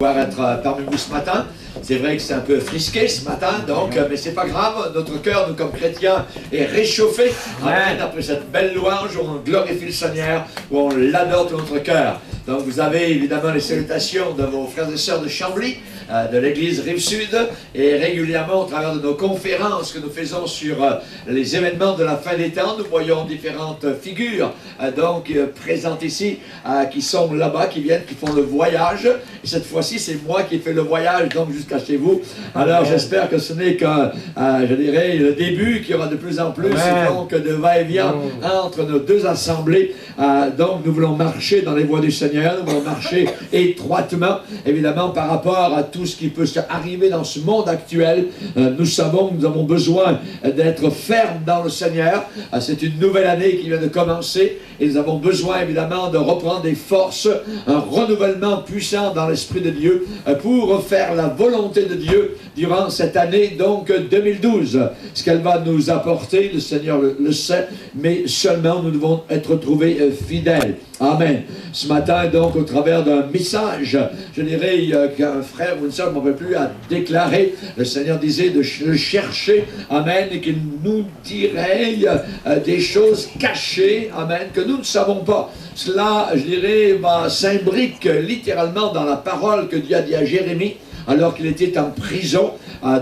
Être parmi vous ce matin. C'est vrai que c'est un peu frisqué ce matin, donc, mais c'est pas grave. Notre cœur, nous comme chrétiens, est réchauffé. Amen. Après cette belle louange où on glorifie le Seigneur, où on l'adore de notre cœur. Donc vous avez évidemment les salutations de vos frères et sœurs de Chambly, de l'église Rive-Sud, et régulièrement au travers de nos conférences que nous faisons sur les événements de la fin des temps, nous voyons différentes figures présentes ici, qui sont là-bas, qui viennent, qui font le voyage. Et cette fois-ci, c'est moi qui ai fait le voyage, donc jusqu'à chez vous. Alors j'espère que ce n'est que, je dirais, le début, qu'il y aura de plus en plus, donc de va-et-vient entre nos deux assemblées. Donc nous voulons marcher dans les voies du Seigneur, nous voulons marcher étroitement, évidemment, par rapport à tout ce qui peut arriver dans ce monde actuel. Nous savons que nous avons besoin d'être fermes dans le Seigneur. C'est une nouvelle année qui vient de commencer et nous avons besoin évidemment de reprendre des forces, un renouvellement puissant dans l'Esprit de Dieu pour faire la volonté de Dieu durant cette année donc 2012. Ce qu'elle va nous apporter, le Seigneur le sait, mais seulement nous devons être trouvés fidèles. Amen. Ce matin, donc, au travers d'un message, je dirais qu'un frère ou une sœur ne m'en peut plus à déclarer. Le Seigneur disait de le chercher, amen, et qu'il nous dirait des choses cachées, amen, que nous ne savons pas. Cela, je dirais, s'imbrique littéralement dans la parole que Dieu a dit à Jérémie, alors qu'il était en prison,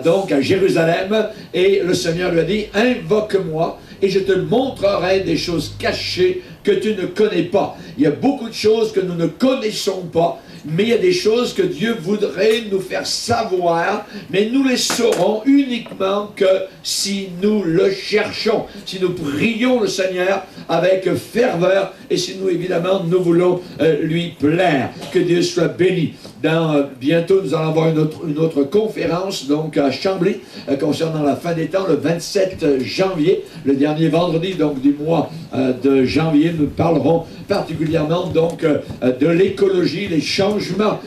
donc à Jérusalem, et le Seigneur lui a dit, invoque-moi, et je te montrerai des choses cachées que tu ne connais pas. Il y a beaucoup de choses que nous ne connaissons pas, mais il y a des choses que Dieu voudrait nous faire savoir, mais nous les saurons uniquement que si nous le cherchons, si nous prions le Seigneur avec ferveur, et si nous, évidemment, nous voulons lui plaire. Que Dieu soit béni. Bientôt, nous allons avoir une autre conférence, donc à Chambly, concernant la fin des temps, le 27 janvier, le dernier vendredi donc du mois de janvier. Nous parlerons particulièrement donc de l'écologie, les changements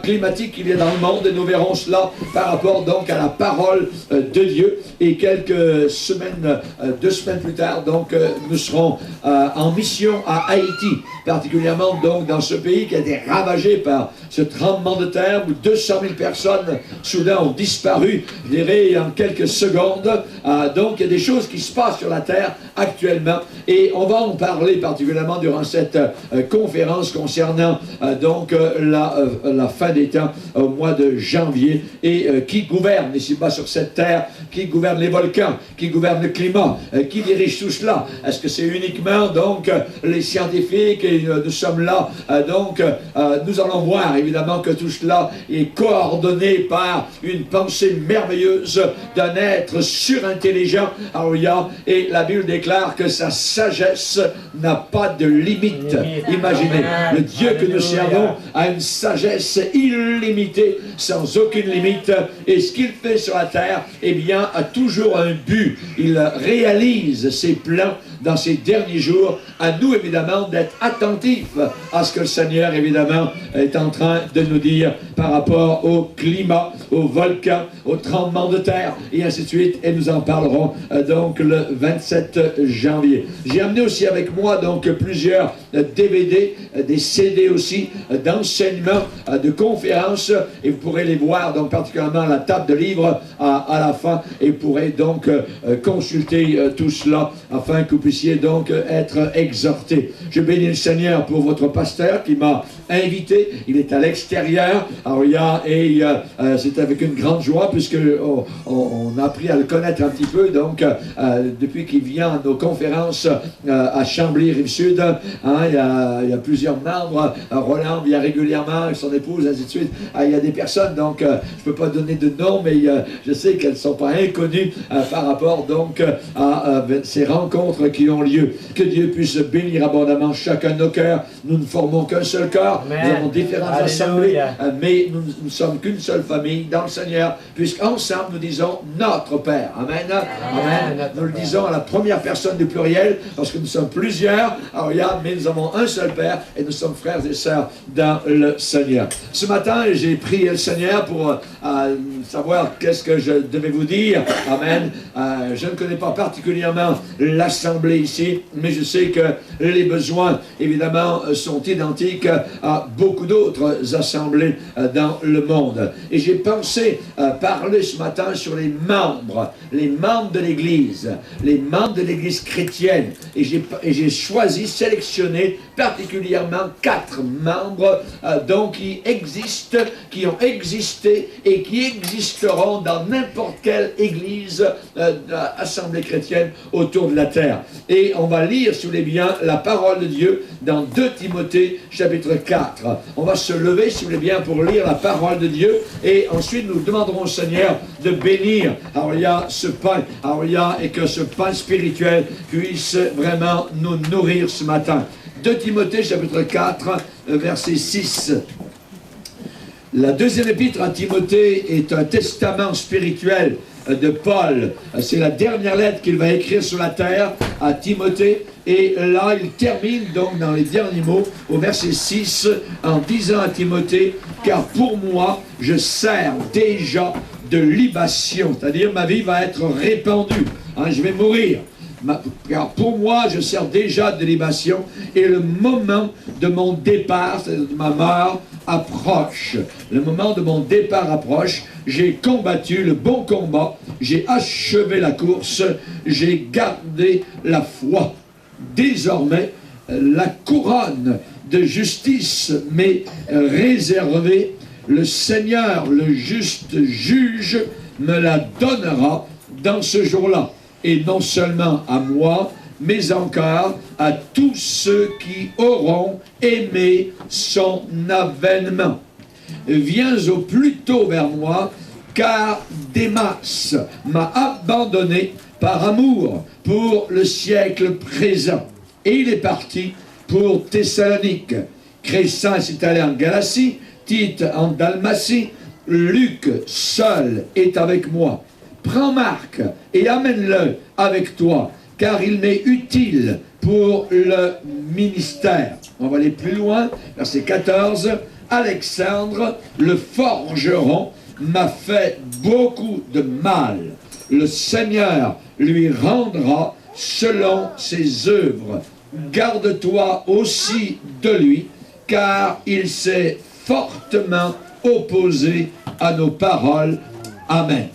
climatiques qui viennent dans le monde, et nous verrons cela par rapport donc à la parole de Dieu. Et quelques semaines, 2 semaines plus tard, donc nous serons en mission à Haïti, particulièrement donc dans ce pays qui a été ravagé par ce tremblement de terre où 200 000 personnes soudain ont disparu, je dirais, en quelques secondes. Donc il y a des choses qui se passent sur la terre actuellement, et on va en parler particulièrement durant cette conférence concernant la fin des temps au mois de janvier, et qui gouverne ici-bas sur cette terre, qui gouverne les volcans, qui gouverne le climat, qui dirige tout cela. Est-ce que c'est uniquement donc les scientifiques, et nous sommes là, nous allons voir évidemment que tout cela est coordonné par une pensée merveilleuse d'un être surintelligent, et la Bible déclare que sa sagesse n'a pas de limite. Imaginez, le Dieu que nous servons a une sagesse illimitée, sans aucune limite, et ce qu'il fait sur la terre, eh bien, a toujours un but. Il réalise ses plans dans ces derniers jours. À nous, évidemment, d'être attentifs à ce que le Seigneur, évidemment, est en train de nous dire par rapport au climat, aux volcans, aux tremblements de terre, et ainsi de suite. Et nous en parlerons donc le 27 janvier. J'ai amené aussi avec moi donc plusieurs DVD, des CD aussi, d'enseignements, de conférences, et vous pourrez les voir, donc particulièrement à la table de livres à la fin, et vous pourrez donc consulter tout cela afin que vous puissiez donc être exhortés. Je bénis le Seigneur pour votre pasteur qui m'a invité. Il est à l'extérieur. C'est avec une grande joie, puisque on a appris à le connaître un petit peu, donc depuis qu'il vient à nos conférences à Chambly, Rive-Sud. Il y a plusieurs membres. Roland vient régulièrement avec son épouse, ainsi de suite. Il y a des personnes, donc je ne peux pas donner de nom, mais je sais qu'elles ne sont pas inconnues par rapport donc à ces rencontres qui ont lieu. Que Dieu puisse bénir abondamment chacun de nos cœurs. Nous ne formons qu'un seul corps. Amen. Nous avons différentes assemblées, mais nous ne sommes qu'une seule famille dans le Seigneur, puisqu'ensemble nous disons notre Père. Amen. Amen. Nous le disons à la première personne du pluriel, parce que nous sommes plusieurs, mais nous avons un seul Père, et nous sommes frères et sœurs dans le Seigneur. Ce matin, j'ai prié le Seigneur pour savoir qu'est-ce que je devais vous dire. Amen. Je ne connais pas particulièrement l'assemblée ici, mais je sais que les besoins, évidemment, sont identiques à beaucoup d'autres assemblées dans le monde. Et j'ai pensé parler ce matin sur les membres de l'Église, les membres de l'Église chrétienne. Et j'ai choisi, sélectionné particulièrement 4 membres donc qui existent, qui ont existé et qui existeront dans n'importe quelle église, assemblée chrétienne autour de la terre. Et on va lire, si vous voulez bien, la parole de Dieu dans 2 Timothée chapitre 4. On va se lever, si vous voulez bien, pour lire la parole de Dieu et ensuite nous demanderons au Seigneur de bénir ce pain, et que ce pain spirituel puisse vraiment nous nourrir ce matin. 2 Timothée chapitre 4, verset 6. La deuxième épître à Timothée est un testament spirituel de Paul. C'est la dernière lettre qu'il va écrire sur la terre à Timothée. Et là, il termine donc dans les derniers mots, au verset 6, en disant à Timothée, « Car pour moi, je sers déjà de libation. » C'est-à-dire, ma vie va être répandue. Je vais mourir. Car pour moi, je sers déjà de libation et le moment de mon départ, c'est-à-dire de ma mort, approche. Le moment de mon départ approche. J'ai combattu le bon combat, j'ai achevé la course, j'ai gardé la foi. Désormais, la couronne de justice m'est réservée. Le Seigneur, le juste juge, me la donnera dans ce jour-là. Et non seulement à moi, mais encore à tous ceux qui auront aimé son avènement. Viens au plus tôt vers moi, car Démas m'a abandonné par amour pour le siècle présent. Et il est parti pour Thessalonique. Crescens est allé en Galatie, Tite en Dalmatie, Luc seul est avec moi. Prends Marc et amène-le avec toi, car il m'est utile pour le ministère. On va aller plus loin, verset 14. Alexandre, le forgeron, m'a fait beaucoup de mal. Le Seigneur lui rendra selon ses œuvres. Garde-toi aussi de lui, car il s'est fortement opposé à nos paroles. Amen.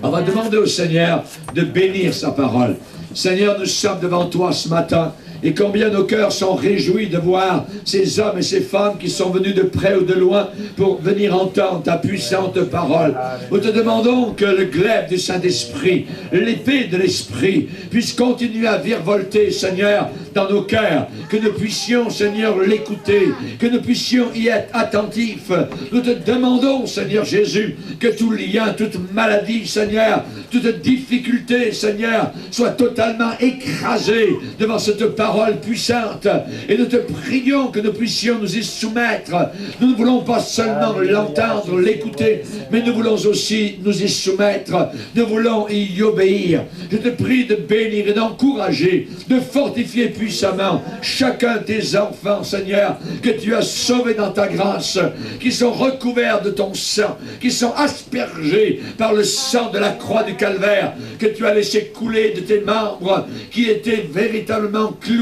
On va demander au Seigneur de bénir sa parole. Seigneur, nous sommes devant toi ce matin. Et combien nos cœurs sont réjouis de voir ces hommes et ces femmes qui sont venus de près ou de loin pour venir entendre ta puissante parole. Nous te demandons que le glaive du Saint-Esprit, l'épée de l'Esprit, puisse continuer à virevolter, Seigneur, dans nos cœurs. Que nous puissions, Seigneur, l'écouter. Que nous puissions y être attentifs. Nous te demandons, Seigneur Jésus, que tout lien, toute maladie, Seigneur, toute difficulté, Seigneur, soit totalement écrasée devant cette parole puissante, et nous te prions que nous puissions nous y soumettre. Nous ne voulons pas seulement l'entendre, l'écouter, mais nous voulons aussi nous y soumettre. Nous voulons y obéir. Je te prie de bénir et d'encourager, de fortifier puissamment chacun de tes enfants, Seigneur, que tu as sauvés dans ta grâce, qui sont recouverts de ton sang, qui sont aspergés par le sang de la croix du calvaire, que tu as laissé couler de tes membres, qui étaient véritablement cloués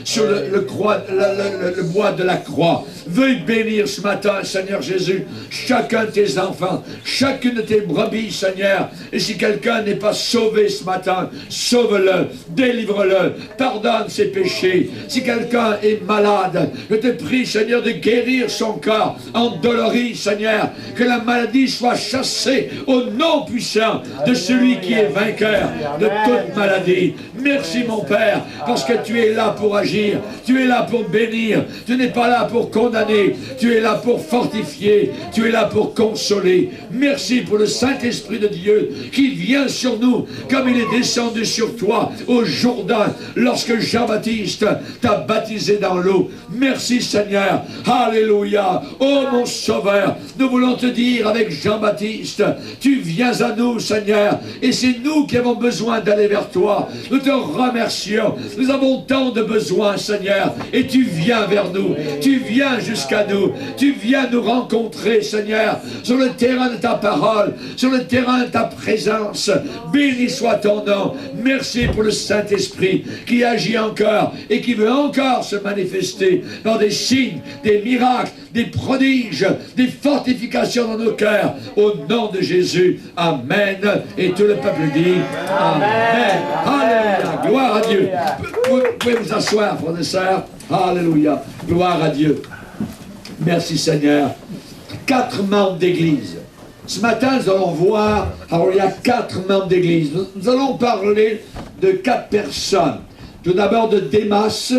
sur le bois de la croix. Veuille bénir ce matin, Seigneur Jésus, chacun de tes enfants, chacune de tes brebis, Seigneur. Et si quelqu'un n'est pas sauvé ce matin, sauve-le, délivre-le, pardonne ses péchés. Si quelqu'un est malade, je te prie, Seigneur, de guérir son corps endolori, Seigneur, que la maladie soit chassée au nom puissant de celui qui est vainqueur de toute maladie. Merci, mon Père, parce que tu es là pour agir, tu es là pour bénir, tu n'es pas là pour condamner, tu es là pour fortifier, tu es là pour consoler. Merci pour le Saint-Esprit de Dieu qui vient sur nous comme il est descendu sur toi au Jourdain lorsque Jean-Baptiste t'a baptisé dans l'eau. Merci Seigneur, alléluia. Oh mon Sauveur, nous voulons te dire avec Jean-Baptiste, tu viens à nous Seigneur, et c'est nous qui avons besoin d'aller vers toi. Nous te remercions, nous avons tant tant de besoins, Seigneur, et tu viens vers nous, tu viens jusqu'à nous, tu viens nous rencontrer, Seigneur, sur le terrain de ta parole, sur le terrain de ta présence. Béni soit ton nom. Merci pour le Saint-Esprit qui agit encore et qui veut encore se manifester dans des signes, des miracles, des prodiges, des fortifications dans nos cœurs. Au nom de Jésus. Amen. Et tout le peuple dit Amen. Alléluia. Gloire à Dieu. Vous pouvez vous asseoir, frères et sœurs. Alléluia. Gloire à Dieu. Merci Seigneur. 4 membres d'église. Ce matin, nous allons voir, alors il y a 4 membres d'église. Nous allons parler de 4 personnes. Tout d'abord de Démas.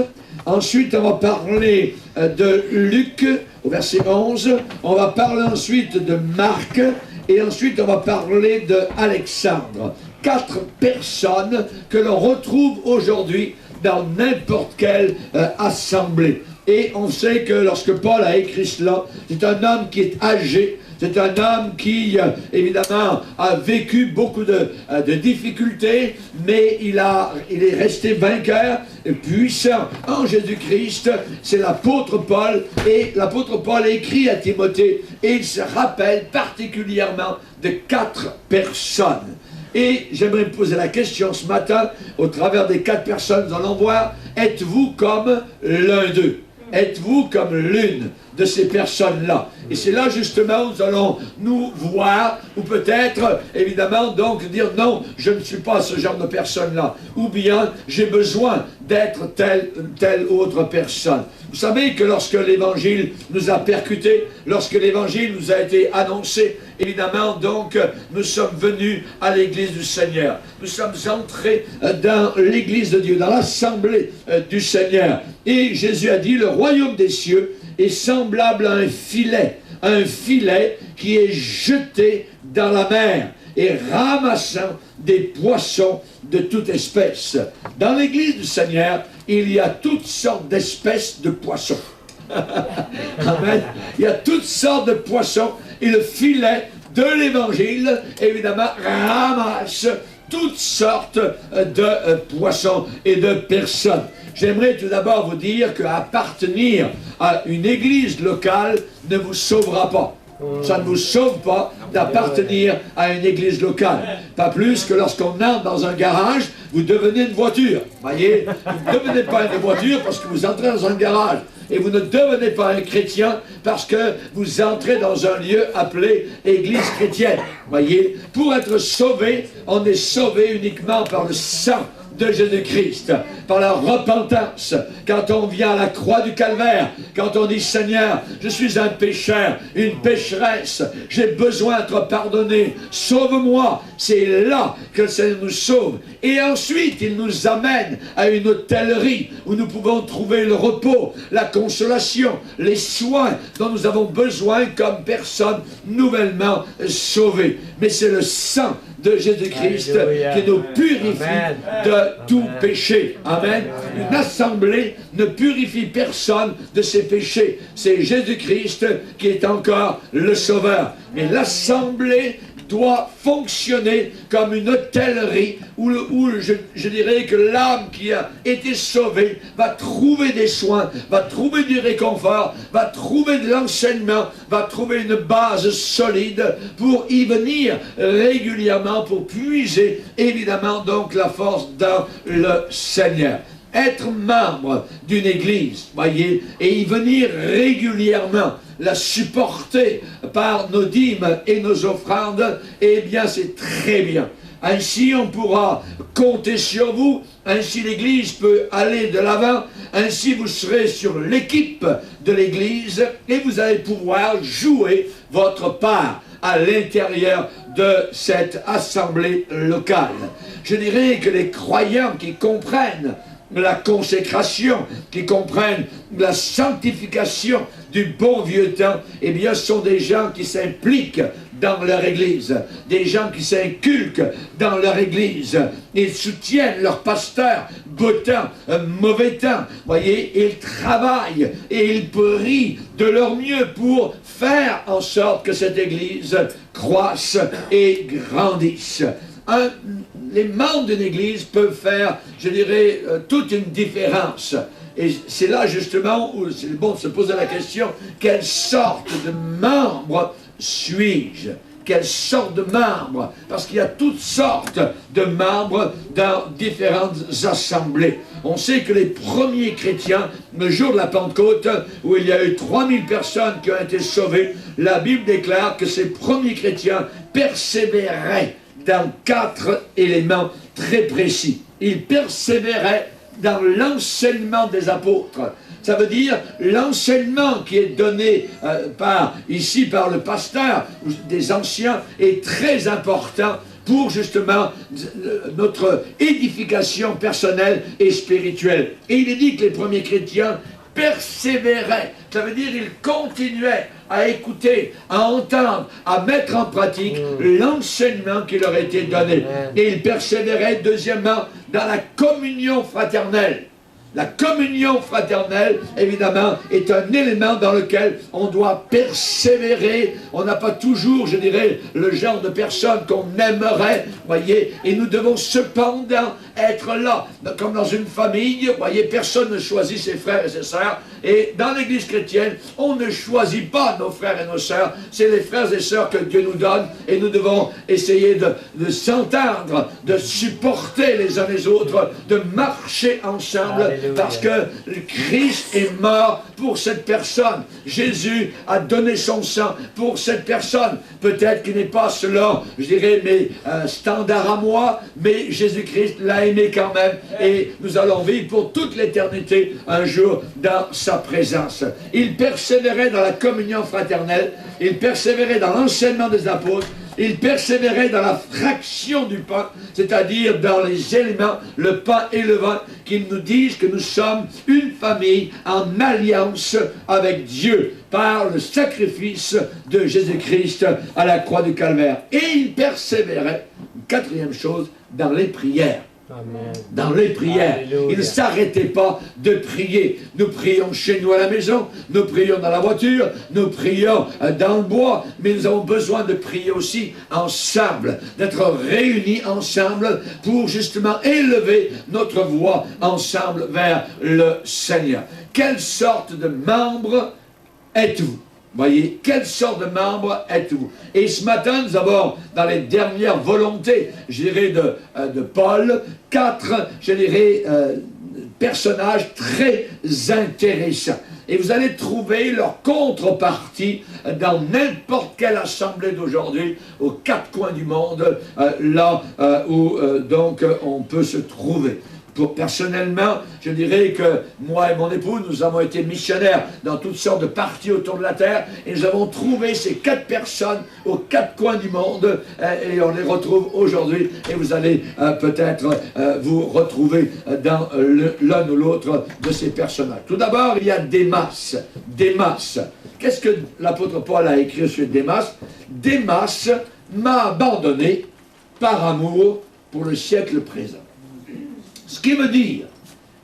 Ensuite, on va parler de Luc, au verset 11. On va parler ensuite de Marc. Et ensuite, on va parler de Alexandre. 4 personnes que l'on retrouve aujourd'hui dans n'importe quelle assemblée. Et on sait que lorsque Paul a écrit cela, c'est un homme qui est âgé, c'est un homme qui, évidemment, a vécu beaucoup de difficultés, mais il est resté vainqueur, puissant en Jésus-Christ. C'est l'apôtre Paul, et l'apôtre Paul écrit à Timothée, et il se rappelle particulièrement de 4 personnes. Et j'aimerais me poser la question ce matin, au travers des 4 personnes, nous allons voir, êtes-vous comme l'un d'eux? Êtes-vous comme l'une de ces personnes-là? Et c'est là justement où nous allons nous voir, ou peut-être, évidemment, donc dire non, je ne suis pas ce genre de personne-là. Ou bien, j'ai besoin d'être telle autre personne. Vous savez que lorsque l'Évangile nous a percutés, lorsque l'Évangile nous a été annoncé, évidemment, donc, nous sommes venus à l'Église du Seigneur. Nous sommes entrés dans l'Église de Dieu, dans l'Assemblée du Seigneur. Et Jésus a dit, le royaume des cieux est semblable à un filet qui est jeté dans la mer et ramassant des poissons de toute espèce. Dans l'Église du Seigneur, il y a toutes sortes d'espèces de poissons. Amen. Il y a toutes sortes de poissons et le filet de l'Évangile, évidemment, ramasse toutes sortes de poissons et de personnes. J'aimerais tout d'abord vous dire qu'appartenir à une église locale ne vous sauvera pas. Ça ne vous sauve pas d'appartenir à une église locale. Pas plus que lorsqu'on entre dans un garage, vous devenez une voiture. Voyez, vous ne devenez pas une voiture parce que vous entrez dans un garage. Et vous ne devenez pas un chrétien parce que vous entrez dans un lieu appelé Église chrétienne. Voyez, pour être sauvé, on est sauvé uniquement par le sang de Jésus-Christ, par la repentance, quand on vient à la croix du calvaire, quand on dit Seigneur, je suis un pécheur, une pécheresse, j'ai besoin d'être pardonné, sauve-moi. C'est là que le Seigneur nous sauve. Et ensuite, il nous amène à une hôtellerie où nous pouvons trouver le repos, la consolation, les soins dont nous avons besoin comme personnes nouvellement sauvées. Mais c'est le sang de Jésus-Christ qui nous purifie de tout péché. Amen. Une assemblée ne purifie personne de ses péchés. C'est Jésus-Christ qui est encore le Sauveur. Mais l'assemblée doit fonctionner comme une hôtellerie où je dirais que l'âme qui a été sauvée va trouver des soins, va trouver du réconfort, va trouver de l'enseignement, va trouver une base solide pour y venir régulièrement, pour puiser évidemment donc la force dans le Seigneur. Être membre d'une église, voyez, et y venir régulièrement, la supporter par nos dîmes et nos offrandes, eh bien c'est très bien. Ainsi on pourra compter sur vous, ainsi l'église peut aller de l'avant, ainsi vous serez sur l'équipe de l'église et vous allez pouvoir jouer votre part à l'intérieur de cette assemblée locale. Je dirais que les croyants qui comprennent la consécration, qui comprennent la sanctification du bon vieux temps, eh bien, ce sont des gens qui s'impliquent dans leur église, des gens qui s'inculquent dans leur église. Ils soutiennent leur pasteur, beau temps, mauvais temps. Voyez, ils travaillent et ils prient de leur mieux pour faire en sorte que cette église croisse et grandisse. les membres d'une église peuvent faire, je dirais, toute une différence. Et c'est là justement où c'est bon de se poser la question, quelle sorte de membre suis-je? Quelle sorte de membres? Parce qu'il y a toutes sortes de membres dans différentes assemblées. On sait que les premiers chrétiens, le jour de la Pentecôte, où il y a eu 3000 personnes qui ont été sauvées, la Bible déclare que ces premiers chrétiens persévéraient dans 4 éléments très précis. Ils persévéraient dans l'enseignement des apôtres. Ça veut dire l'enseignement qui est donné ici par le pasteur des anciens est très important pour justement notre édification personnelle et spirituelle. Et il est dit que les premiers chrétiens persévéraient. Ça veut dire qu'ils continuaient à écouter, à entendre, à mettre en pratique l'enseignement qui leur était donné. Et ils persévéraient, deuxièmement, dans la communion fraternelle. La communion fraternelle, évidemment, est un élément dans lequel on doit persévérer. On n'a pas toujours, je dirais, le genre de personne qu'on aimerait, voyez, et nous devons cependant être là. Comme dans une famille, voyez, personne ne choisit ses frères et ses sœurs. Et dans l'Église chrétienne, on ne choisit pas nos frères et nos sœurs. C'est les frères et sœurs que Dieu nous donne, et nous devons essayer de s'entendre, de supporter les uns les autres, de marcher ensemble. Alléluia. Parce que Christ est mort pour cette personne. Jésus a donné son sang pour cette personne. Peut-être qu'il n'est pas selon, je dirais, mes standards à moi, mais Jésus-Christ l'a aimé quand même. Et nous allons vivre pour toute l'éternité un jour dans sa présence. Il persévérait dans la communion fraternelle. Il persévérait dans l'enseignement des apôtres. Il persévérait dans la fraction du pain, c'est-à-dire dans les éléments, le pain et le vin, qui nous disent que nous sommes une famille en alliance avec Dieu par le sacrifice de Jésus-Christ à la croix du Calvaire. Et il persévérait, quatrième chose, dans les prières. Amen. Dans les prières. Alléluia. Il ne s'arrêtait pas de prier. Nous prions chez nous à la maison, nous prions dans la voiture, nous prions dans le bois, mais nous avons besoin de prier aussi ensemble, d'être réunis ensemble pour justement élever notre voix ensemble vers le Seigneur. Quelle sorte de membre êtes-vous? Voyez, quelle sorte de membre êtes-vous? Et ce matin, nous avons, dans les dernières volontés, je dirais, de Paul, 4, je dirais, personnages très intéressants. Et vous allez trouver leur contrepartie dans n'importe quelle assemblée d'aujourd'hui, aux 4 coins du monde, là où donc on peut se trouver. Personnellement, je dirais que moi et mon époux, nous avons été missionnaires dans toutes sortes de parties autour de la terre et nous avons trouvé ces 4 personnes aux 4 coins du monde et on les retrouve aujourd'hui et vous allez peut-être vous retrouver dans l'un ou l'autre de ces personnages. Tout d'abord, il y a Démas. Démas. Qu'est-ce que l'apôtre Paul a écrit sur Démas? Démas m'a abandonné par amour pour le siècle présent. Ce qui veut dire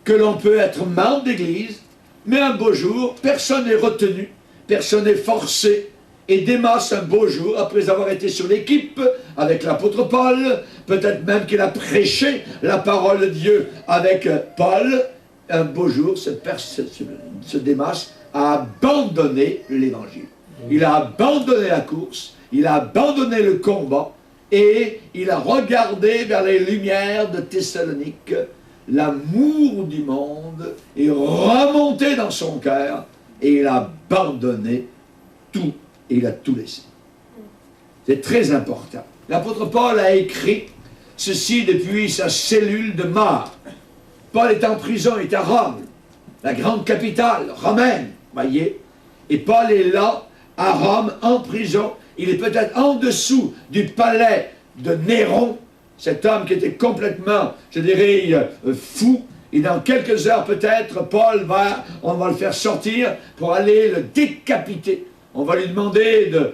que l'on peut être membre d'église, mais un beau jour, personne n'est retenu, personne n'est forcé. Et Démas, un beau jour, après avoir été sur l'équipe avec l'apôtre Paul, peut-être même qu'il a prêché la parole de Dieu avec Paul, un beau jour, ce Démas a abandonné l'évangile. Il a abandonné la course, il a abandonné le combat, et il a regardé vers les lumières de Thessalonique. L'amour du monde est remonté dans son cœur et il a abandonné tout et il a tout laissé. C'est très important. L'apôtre Paul a écrit ceci depuis sa cellule de mort. Paul est en prison, il est à Rome, la grande capitale romaine, voyez. Et Paul est là, à Rome, en prison. Il est peut-être en dessous du palais de Néron, cet homme qui était complètement, je dirais, fou. Et dans quelques heures peut-être, on va le faire sortir pour aller le décapiter. On va lui demander de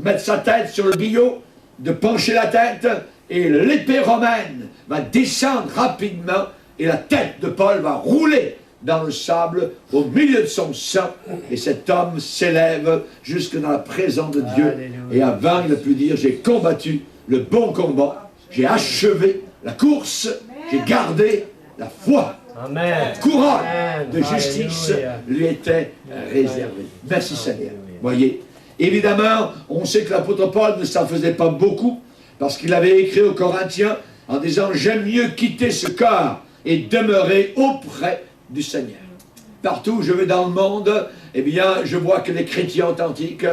mettre sa tête sur le billot, de pencher la tête, et l'épée romaine va descendre rapidement, et la tête de Paul va rouler dans le sable, au milieu de son sang, et cet homme s'élève jusque dans la présence de Dieu. Alléluia. Et avant, il a pu dire, j'ai combattu le bon combat, j'ai achevé la course, j'ai gardé la foi. Amen. Couronne Amen. de justice Alléluia. lui était réservée. Merci Seigneur. Voyez, évidemment, on sait que l'apôtre Paul ne s'en faisait pas beaucoup, parce qu'il avait écrit aux Corinthiens en disant « J'aime mieux quitter ce corps et demeurer auprès du Seigneur. » Partout où je vais dans le monde, eh bien, je vois que les chrétiens authentiques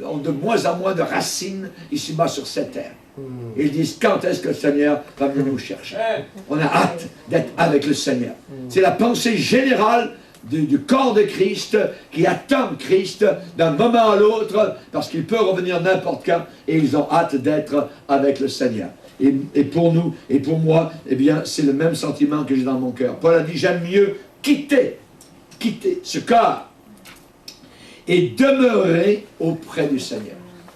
ont de moins en moins de racines ici-bas sur cette terre. Ils disent, quand est-ce que le Seigneur va venir nous chercher? On a hâte d'être avec le Seigneur. C'est la pensée générale du corps de Christ qui attend Christ d'un moment à l'autre parce qu'il peut revenir n'importe quand et ils ont hâte d'être avec le Seigneur. Et pour nous et pour moi, eh bien, c'est le même sentiment que j'ai dans mon cœur. Paul a dit, j'aime mieux quitter ce corps et demeurer auprès du Seigneur.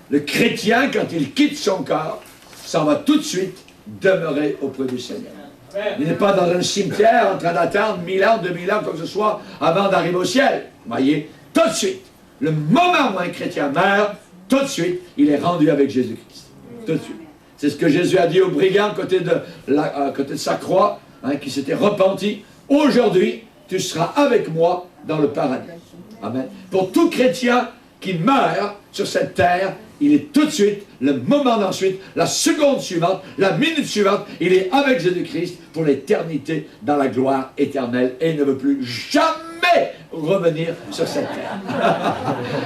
Le chrétien, quand il quitte son corps, s'en va tout de suite demeurer auprès du Seigneur. Il n'est pas dans un cimetière en train d'attendre 1000 ans, 2000 ans, quoi que ce soit, avant d'arriver au ciel. Voyez, tout de suite, le moment où un chrétien meurt, tout de suite, il est rendu avec Jésus-Christ. Tout de suite. C'est ce que Jésus a dit au brigand à côté de sa croix, hein, qui s'était repenti. Aujourd'hui, tu seras avec moi dans le paradis. Amen. Pour tout chrétien qui meurt sur cette terre, il est tout de suite, le moment d'ensuite, la seconde suivante, la minute suivante, il est avec Jésus-Christ pour l'éternité dans la gloire éternelle et ne veut plus jamais revenir sur cette terre.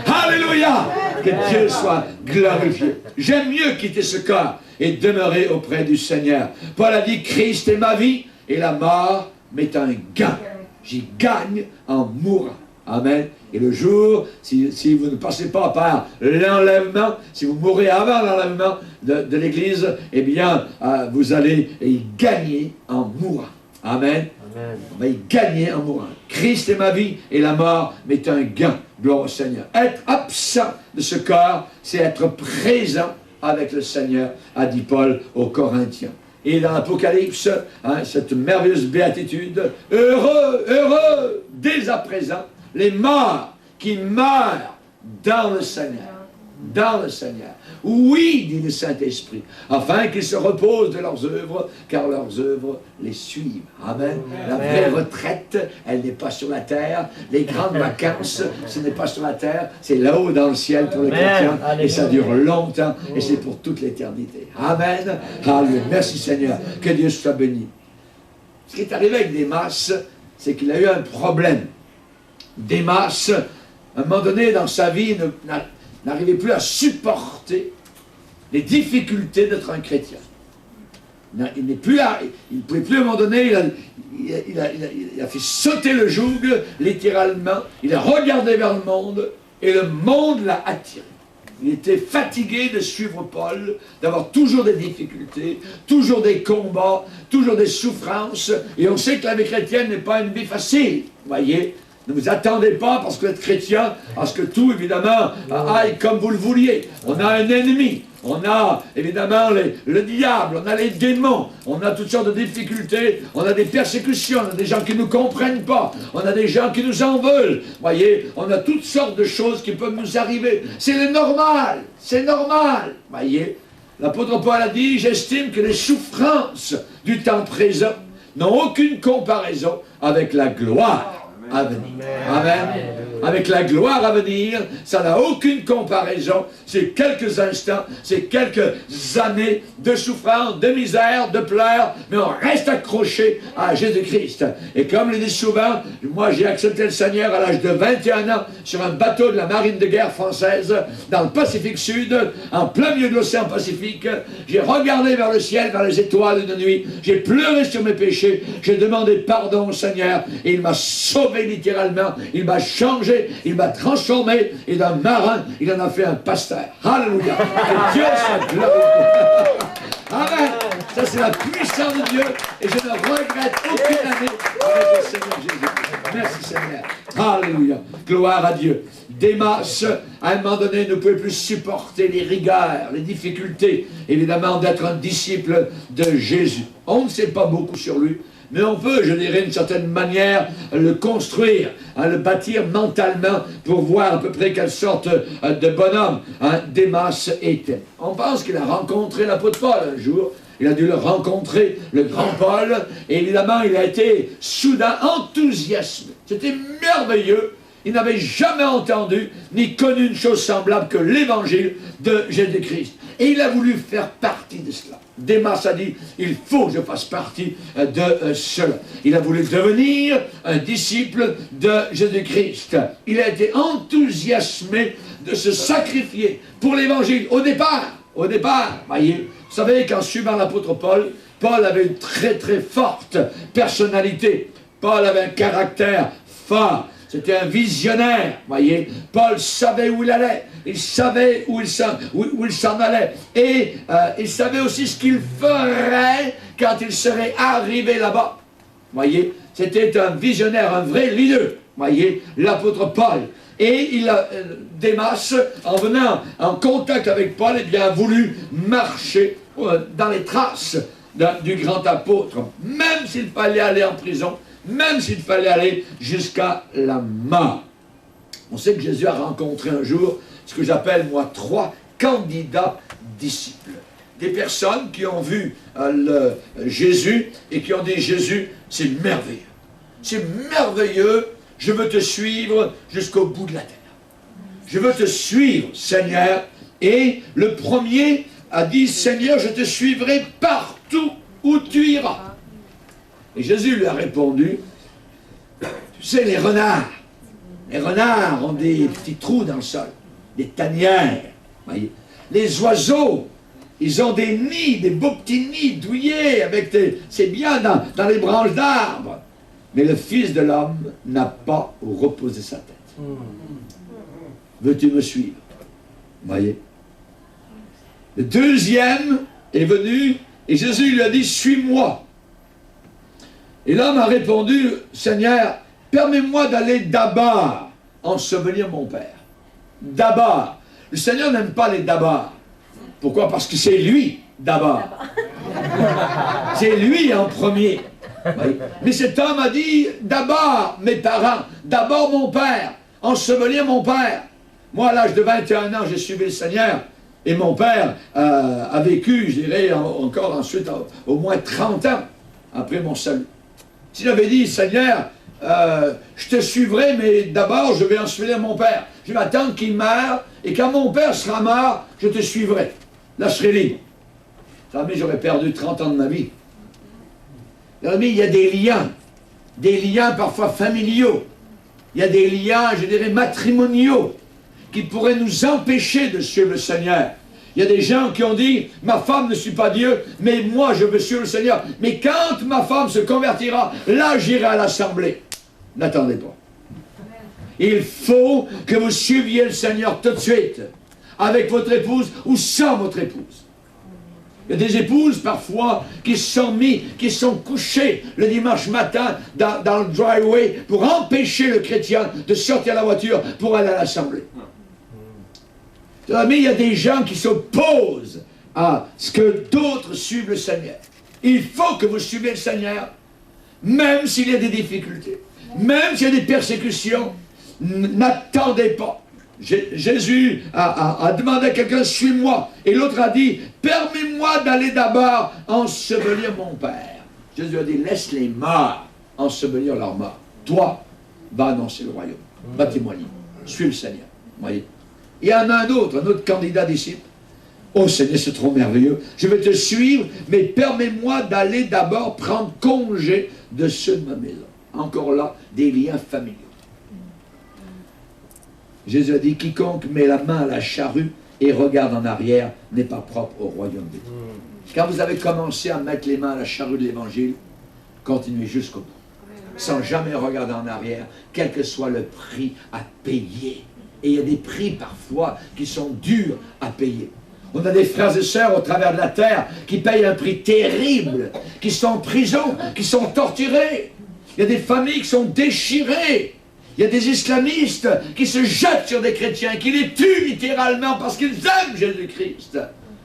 Alléluia! Que Dieu soit glorifié. J'aime mieux quitter ce corps et demeurer auprès du Seigneur. Paul a dit, Christ est ma vie et la mort m'est un gain. J'y gagne en mourant. Amen. Et le jour, si vous ne passez pas par l'enlèvement, si vous mourrez avant l'enlèvement de l'Église, eh bien, vous allez y gagner en mourant. Amen. Amen. On va y gagner en mourant. Christ est ma vie et la mort m'est un gain. Gloire au Seigneur. Être absent de ce corps, c'est être présent avec le Seigneur, a dit Paul aux Corinthiens. Et dans l'Apocalypse, hein, cette merveilleuse béatitude, heureux, heureux, dès à présent, les morts qui meurent dans le Seigneur. Dans le Seigneur. Oui, dit le Saint-Esprit, afin qu'ils se reposent de leurs œuvres, car leurs œuvres les suivent. Amen. La vraie retraite, elle n'est pas sur la terre. Les grandes vacances, ce n'est pas sur la terre, c'est là-haut dans le ciel pour les chrétiens. Et ça dure longtemps, et c'est pour toute l'éternité. Amen. Alléluia. Merci Seigneur. Que Dieu soit béni. Ce qui est arrivé avec Démas, c'est qu'il a eu un problème. Démas, à un moment donné dans sa vie, n'arrivait plus à supporter les difficultés d'être un chrétien. Il ne pouvait plus à un moment donné, il a fait sauter le joug, littéralement. Il a regardé vers le monde, et le monde l'a attiré. Il était fatigué de suivre Paul, d'avoir toujours des difficultés, toujours des combats, toujours des souffrances. Et on sait que la vie chrétienne n'est pas une vie facile, voyez. Ne vous attendez pas, parce que vous êtes chrétien, à ce que tout, évidemment, aille comme vous le vouliez. On a un ennemi. On a, évidemment, le diable. On a les démons. On a toutes sortes de difficultés. On a des persécutions. On a des gens qui ne nous comprennent pas. On a des gens qui nous en veulent. Voyez, on a toutes sortes de choses qui peuvent nous arriver. C'est normal. C'est normal. Voyez, l'apôtre Paul a dit, j'estime que les souffrances du temps présent n'ont aucune comparaison avec la gloire à venir. Amen. Avec la gloire à venir, ça n'a aucune comparaison. C'est quelques instants, c'est quelques années de souffrance, de misère, de pleurs, mais on reste accroché à Jésus-Christ. Et comme je le dis souvent, moi j'ai accepté le Seigneur à l'âge de 21 ans sur un bateau de la marine de guerre française dans le Pacifique Sud, en plein milieu de l'océan Pacifique. J'ai regardé vers le ciel, vers les étoiles de nuit. J'ai pleuré sur mes péchés. J'ai demandé pardon au Seigneur et il m'a sauvé littéralement. Il m'a changé. Il m'a transformé et d'un marin, il en a fait un pasteur. Alléluia. Que Dieu soit glorifié. Amen. Ça, c'est la puissance de Dieu et je ne regrette aucune année avec le Seigneur Jésus. Merci Seigneur. Alléluia. Gloire à Dieu. Démas, à un moment donné, ne pouvait plus supporter les rigueurs, les difficultés, évidemment, d'être un disciple de Jésus. On ne sait pas beaucoup sur lui. Mais on peut, je dirais, d'une certaine manière, le construire, hein, le bâtir mentalement pour voir à peu près quelle sorte de bonhomme hein, Démas était. On pense qu'il a rencontré l'apôtre Paul un jour, Il a dû le rencontrer, le grand Paul, et évidemment, il a été soudain enthousiasmé. C'était merveilleux. Il n'avait jamais entendu ni connu une chose semblable que l'évangile de Jésus-Christ. Et il a voulu faire partie de cela. Démas a dit, il faut que je fasse partie de cela. Il a voulu devenir un disciple de Jésus-Christ. Il a été enthousiasmé de se sacrifier pour l'évangile. Au départ, voyez, vous savez qu'en suivant l'apôtre Paul, Paul avait une très très forte personnalité. Paul avait un caractère fort. C'était un visionnaire, voyez. Paul savait où il allait. Il savait où il s'en allait. Et il savait aussi ce qu'il ferait quand il serait arrivé là-bas. Voyez, c'était un visionnaire, un vrai leader. Voyez, l'apôtre Paul. Et Démas, en venant en contact avec Paul, eh bien, a voulu marcher dans les traces du grand apôtre. Même s'il fallait aller en prison, même s'il fallait aller jusqu'à la mort. On sait que Jésus a rencontré un jour ce que j'appelle, moi, 3 candidats disciples. Des personnes qui ont vu Jésus et qui ont dit, Jésus, c'est merveilleux. C'est merveilleux, je veux te suivre jusqu'au bout de la terre. Je veux te suivre, Seigneur. Et le premier a dit, Seigneur, je te suivrai partout où tu iras. Et Jésus lui a répondu, tu sais, les renards ont des petits trous dans le sol, des tanières. Voyez. Les oiseaux, ils ont des nids, des beaux petits nids douillés, c'est bien dans les branches d'arbres. Mais le Fils de l'homme n'a pas reposé sa tête. Veux-tu me suivre? Voyez. Le deuxième est venu et Jésus lui a dit, suis-moi. Et l'homme a répondu, Seigneur, permets-moi d'aller d'abord ensevelir mon Père. D'abord. Le Seigneur n'aime pas les d'abord. Pourquoi? Parce que c'est lui d'abord. C'est lui en premier. Oui. Mais cet homme a dit, d'abord mes parents, d'abord mon Père, ensevelir mon Père. Moi, à l'âge de 21 ans, j'ai suivi le Seigneur. Et mon Père a vécu, je dirais, encore ensuite, au moins 30 ans après mon salut. Si j'avais dit, Seigneur, je te suivrai, mais d'abord je vais ensevelir mon Père. Je vais attendre qu'il meure, et quand mon Père sera mort, je te suivrai. Là, je serai libre. Ça, mais j'aurais perdu 30 ans de ma vie. Mais il y a des liens parfois familiaux. Il y a des liens, je dirais, matrimoniaux, qui pourraient nous empêcher de suivre le Seigneur. Il y a des gens qui ont dit, ma femme ne suit pas Dieu, mais moi je veux suivre le Seigneur. Mais quand ma femme se convertira, là j'irai à l'assemblée. N'attendez pas. Il faut que vous suiviez le Seigneur tout de suite, avec votre épouse ou sans votre épouse. Il y a des épouses parfois qui sont couchées le dimanche matin dans le driveway pour empêcher le chrétien de sortir de la voiture pour aller à l'assemblée. Mais il y a des gens qui s'opposent à ce que d'autres suivent le Seigneur. Il faut que vous suivez le Seigneur, même s'il y a des difficultés, même s'il y a des persécutions. N'attendez pas. Jésus a demandé à quelqu'un, suis-moi. Et l'autre a dit, permets-moi d'aller d'abord ensevelir mon Père. Jésus a dit, laisse les morts ensevelir leurs morts. Toi, va annoncer le royaume. Va témoigner. Suis le Seigneur. Voyez. Il y en a un autre candidat disciple. Oh Seigneur, c'est trop merveilleux. Je vais te suivre, mais permets-moi d'aller d'abord prendre congé de ceux de ma maison. Encore là, des liens familiaux. Jésus a dit, quiconque met la main à la charrue et regarde en arrière n'est pas propre au royaume de Dieu. Quand vous avez commencé à mettre les mains à la charrue de l'évangile, continuez jusqu'au bout. Sans jamais regarder en arrière, quel que soit le prix à payer. Et il y a des prix parfois qui sont durs à payer. On a des frères et sœurs au travers de la terre qui payent un prix terrible, qui sont en prison, qui sont torturés. Il y a des familles qui sont déchirées. Il y a des islamistes qui se jettent sur des chrétiens, qui les tuent littéralement parce qu'ils aiment Jésus-Christ.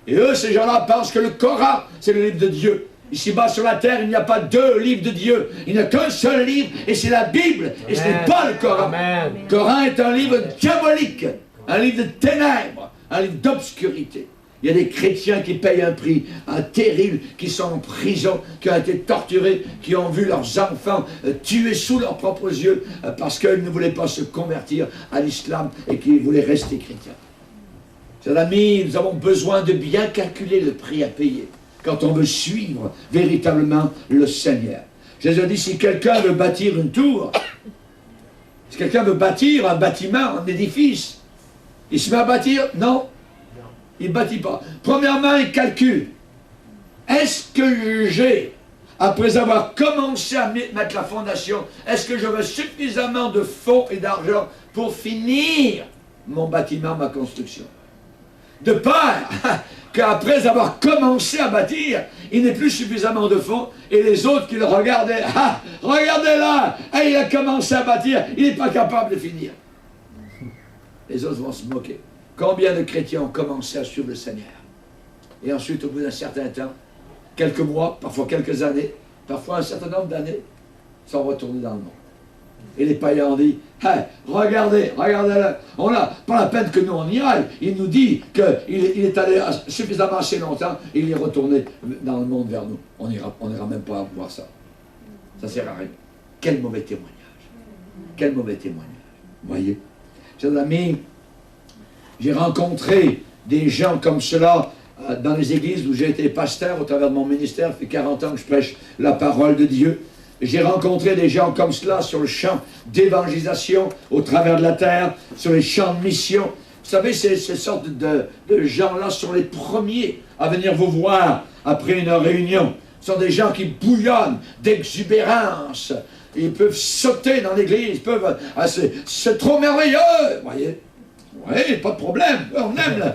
Et eux, ces gens-là, pensent que le Coran, c'est le livre de Dieu. Ici-bas sur la terre, il n'y a pas 2 livres de Dieu. Il n'y a qu'un seul livre, et c'est la Bible. Et ce n'est pas le Coran. Amen. Le Coran est un livre diabolique, un livre de ténèbres, un livre d'obscurité. Il y a des chrétiens qui payent un prix, un terrible, qui sont en prison, qui ont été torturés, qui ont vu leurs enfants tués sous leurs propres yeux parce qu'ils ne voulaient pas se convertir à l'islam et qu'ils voulaient rester chrétiens. Chers amis, nous avons besoin de bien calculer le prix à payer quand on veut suivre véritablement le Seigneur. Jésus a dit, si quelqu'un veut bâtir une tour, si quelqu'un veut bâtir un bâtiment, un édifice, il se met à bâtir? Non. Il ne bâtit pas. Premièrement, il calcule. Est-ce que j'ai, après avoir commencé à mettre la fondation, est-ce que j'aurai suffisamment de fonds et d'argent pour finir mon bâtiment, ma construction? De peur qu'après avoir commencé à bâtir, il n'ait plus suffisamment de fonds et les autres qui le regardaient, ah, regardez là, il a commencé à bâtir, il n'est pas capable de finir. Les autres vont se moquer. Combien de chrétiens ont commencé à suivre le Seigneur? Et ensuite, au bout d'un certain temps, quelques mois, parfois quelques années, parfois un certain nombre d'années, sont retournés dans le monde. Et les païens ont dit, hey, regardez, regardez-le, on n'a pas la peine que nous on y aille. Il nous dit qu'il est allé suffisamment assez longtemps et il est retourné dans le monde vers nous. On n'ira même pas voir ça. Ça ne sert à rien. Quel mauvais témoignage. Quel mauvais témoignage. Voyez, chers amis, j'ai rencontré des gens comme cela dans les églises où j'ai été pasteur au travers de mon ministère. Ça fait 40 ans que je prêche la parole de Dieu. J'ai rencontré des gens comme cela sur le champ d'évangélisation au travers de la terre, sur les champs de mission. Vous savez, ces sortes de gens-là sont les premiers à venir vous voir après une réunion. Ce sont des gens qui bouillonnent d'exubérance. Ils peuvent sauter dans l'église, ils peuvent... c'est trop merveilleux, voyez. Oui, pas de problème. On aime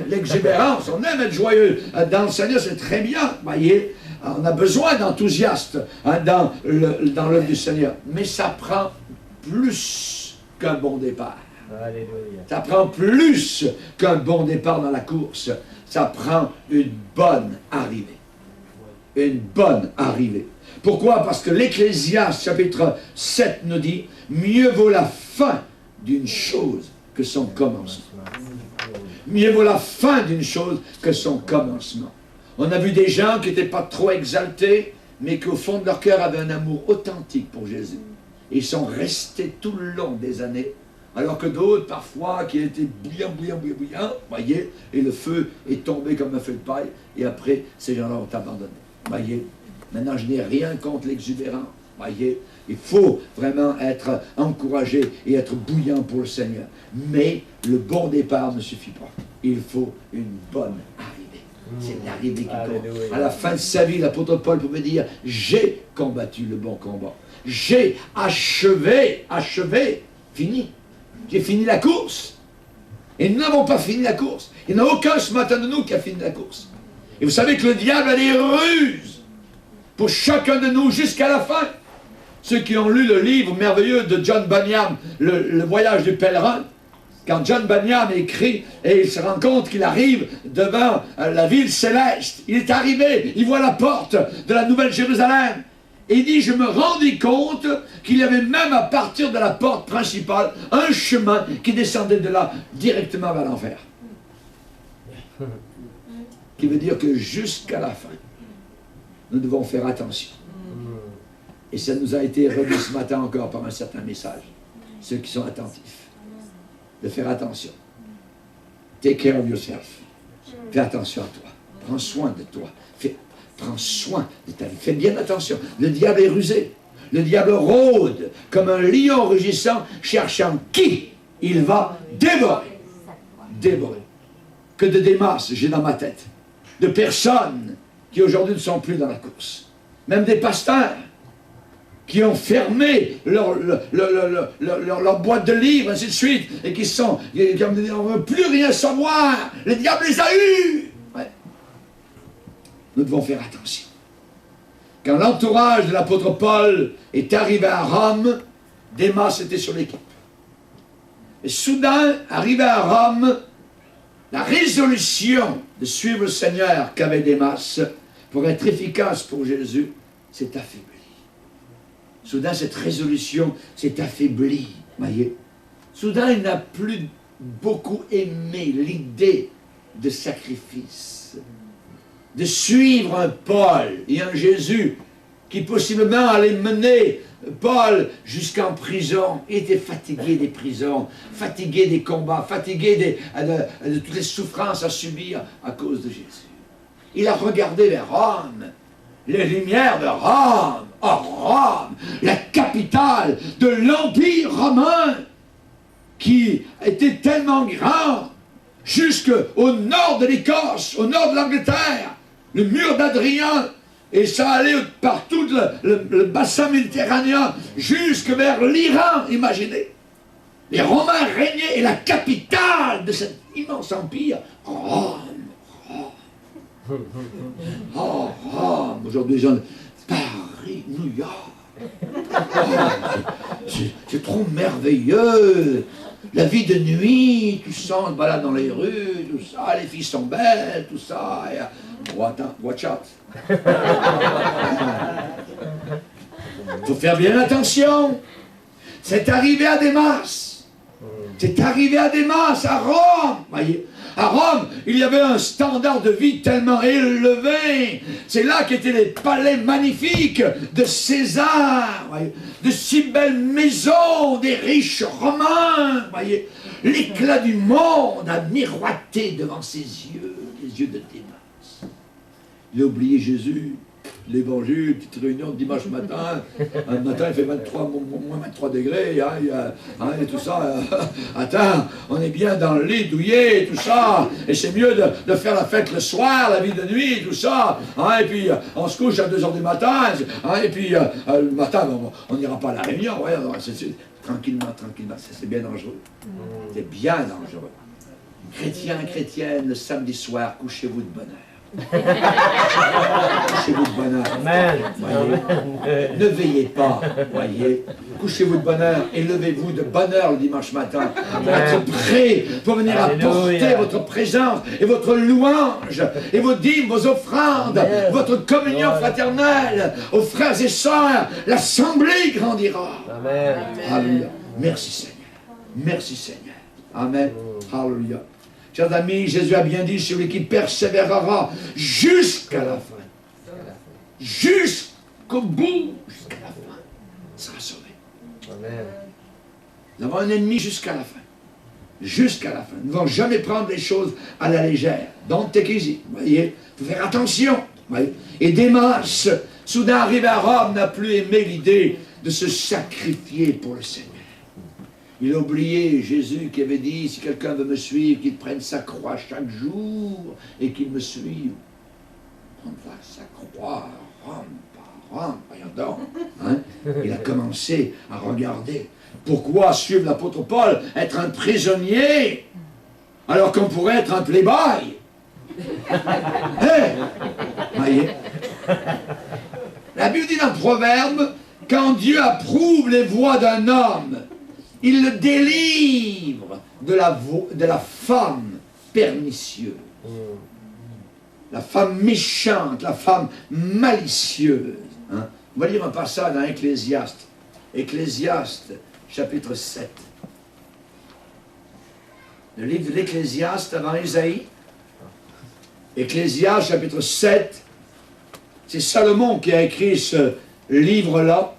l'exubérance, on aime être joyeux. Dans le Seigneur, c'est très bien, voyez. On a besoin d'enthousiastes dans l'œuvre du Seigneur. Mais ça prend plus qu'un bon départ. Alléluia. Ça prend plus qu'un bon départ dans la course. Ça prend une bonne arrivée. Une bonne arrivée. Pourquoi? Parce que l'Ecclésiaste, chapitre 7, nous dit « Mieux vaut la fin d'une chose que son commencement. » Mieux vaut la fin d'une chose que son commencement. On a vu des gens qui n'étaient pas trop exaltés, mais qui au fond de leur cœur avaient un amour authentique pour Jésus. Ils sont restés tout le long des années, alors que d'autres, parfois, qui étaient bouillants, voyez, et le feu est tombé comme un feu de paille, et après, ces gens-là ont abandonné. Voyez, maintenant, je n'ai rien contre l'exubérant. Voyez, il faut vraiment être encouragé et être bouillant pour le Seigneur. Mais le bon départ ne suffit pas. Il faut une bonne arrivée. C'est l'arrivée qui compte. À la fin de sa vie, l'apôtre Paul pouvait dire « J'ai combattu le bon combat. J'ai achevé, fini. J'ai fini la course. » Et nous n'avons pas fini la course. Il n'y en a aucun ce matin de nous qui a fini la course. Et vous savez que le diable a des ruses pour chacun de nous jusqu'à la fin. Ceux qui ont lu le livre merveilleux de John Bunyan, le voyage du pèlerin, quand John Bunyan écrit et il se rend compte qu'il arrive devant la ville céleste, il est arrivé, il voit la porte de la Nouvelle Jérusalem. Et il dit, je me rendis compte qu'il y avait même à partir de la porte principale un chemin qui descendait de là directement vers l'enfer. Qui veut dire que jusqu'à la fin, nous devons faire attention. Et ça nous a été redit ce matin encore par un certain message. Ceux qui sont attentifs. De faire attention. Take care of yourself. Fais attention à toi. Prends soin de toi. Prends soin de ta vie. Fais bien attention. Le diable est rusé. Le diable rôde comme un lion rugissant, cherchant qui il va dévorer. Dévorer. Que de Démas j'ai dans ma tête. De personnes qui aujourd'hui ne sont plus dans la course. Même des pasteurs qui ont fermé leur boîte de livres, ainsi de suite, et qui sont, on ne veut plus rien savoir, le diable les a eus. Ouais. Nous devons faire attention. Quand l'entourage de l'apôtre Paul est arrivé à Rome, Démas était sur l'équipe. Et soudain, arrivé à Rome, la résolution de suivre le Seigneur qu'avait Démas, pour être efficace pour Jésus, s'est affaiblie. Soudain, cette résolution s'est affaiblie, voyez. Soudain, il n'a plus beaucoup aimé l'idée de sacrifice, de suivre un Paul et un Jésus qui possiblement allait mener Paul jusqu'en prison. Il était fatigué des prisons, fatigué des combats, fatigué de toutes les souffrances à subir à cause de Jésus. Il a regardé vers Rome, les lumières de Rome, Rome, la capitale de l'Empire romain, qui était tellement grand, jusqu'au nord de l'Écosse, au nord de l'Angleterre, le mur d'Adrien, et ça allait par tout le bassin méditerranéen, jusque vers l'Iran, imaginez. Les Romains régnaient, et la capitale de cet immense empire, Rome. Oh, Rome, aujourd'hui, les gens, Paris, New York. C'est trop merveilleux. La vie de nuit, tu sens, on se balade dans les rues, tout ça, les filles sont belles, tout ça. Watch out. Il faut faire bien attention. C'est arrivé à Démas. C'est arrivé à Démas, à Rome. Voyez. À Rome, il y avait un standard de vie tellement élevé. C'est là qu'étaient les palais magnifiques de César. Voyez. De si belles maisons des riches romains. Voyez. L'éclat du monde a miroité devant ses yeux, les yeux de Démas. Il a oublié Jésus. L'évangile, petite réunion de dimanche matin, un matin il fait moins 23 degrés, et tout ça, attends, on est bien dans le lit, douillet, tout ça, et c'est mieux de faire la fête le soir, la vie de nuit, tout ça, et puis on se couche à 2 h du matin, et puis le matin, on n'ira pas à la réunion, ouais, tranquillement, c'est bien dangereux, c'est bien dangereux. Chrétiens, chrétiennes, le samedi soir, couchez-vous de bonne heure. Couchez-vous de bonne heure. Amen. Ne veillez pas, voyez. Couchez-vous de bonne heure et levez-vous de bonne heure le dimanche matin pour être prêt, pour venir apporter votre présence et votre louange et vos dîmes, vos offrandes, votre communion fraternelle aux frères et sœurs. L'assemblée grandira. Amen. Alléluia. Merci Seigneur. Merci Seigneur. Amen. Alléluia. Chers amis, Jésus a bien dit, celui qui persévérera jusqu'à la fin, jusqu'au bout, jusqu'à la fin, sera sauvé. Amen. Nous avons un ennemi jusqu'à la fin. Jusqu'à la fin. Nous ne devons jamais prendre les choses à la légère. Don't take it easy. Vous voyez, il faut faire attention. Voyez. Et Démas, soudain arrivé à Rome, n'a plus aimé l'idée de se sacrifier pour le Seigneur. Il a oublié Jésus qui avait dit, si quelqu'un veut me suivre, qu'il prenne sa croix chaque jour et qu'il me suive. On va sa croix, Rome par Rome, voyons donc. Hein? Il a commencé à regarder. Pourquoi suivre l'apôtre Paul, être un prisonnier, alors qu'on pourrait être un playboy? Hey! Voyez? La Bible dit dans le Proverbe, quand Dieu approuve les voies d'un homme, il le délivre de la femme pernicieuse, la femme méchante, la femme malicieuse. Hein? On va lire un passage dans Ecclésiaste. Ecclésiaste, chapitre 7. Le livre de l'Ecclésiaste avant Ésaïe. Ecclésiaste, chapitre 7. C'est Salomon qui a écrit ce livre-là.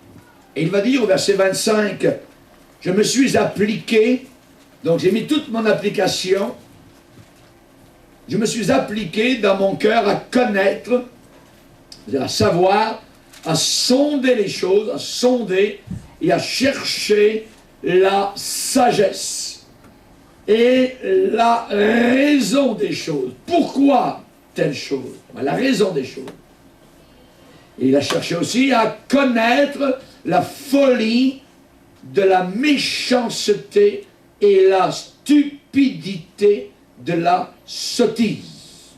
Et il va dire au verset 25... Je me suis appliqué, donc j'ai mis toute mon application, je me suis appliqué dans mon cœur à connaître, c'est-à-dire à savoir, à sonder les choses, à sonder et à chercher la sagesse et la raison des choses. Pourquoi telle chose? La raison des choses. Et il a cherché aussi à connaître la folie de la méchanceté et la stupidité de la sottise.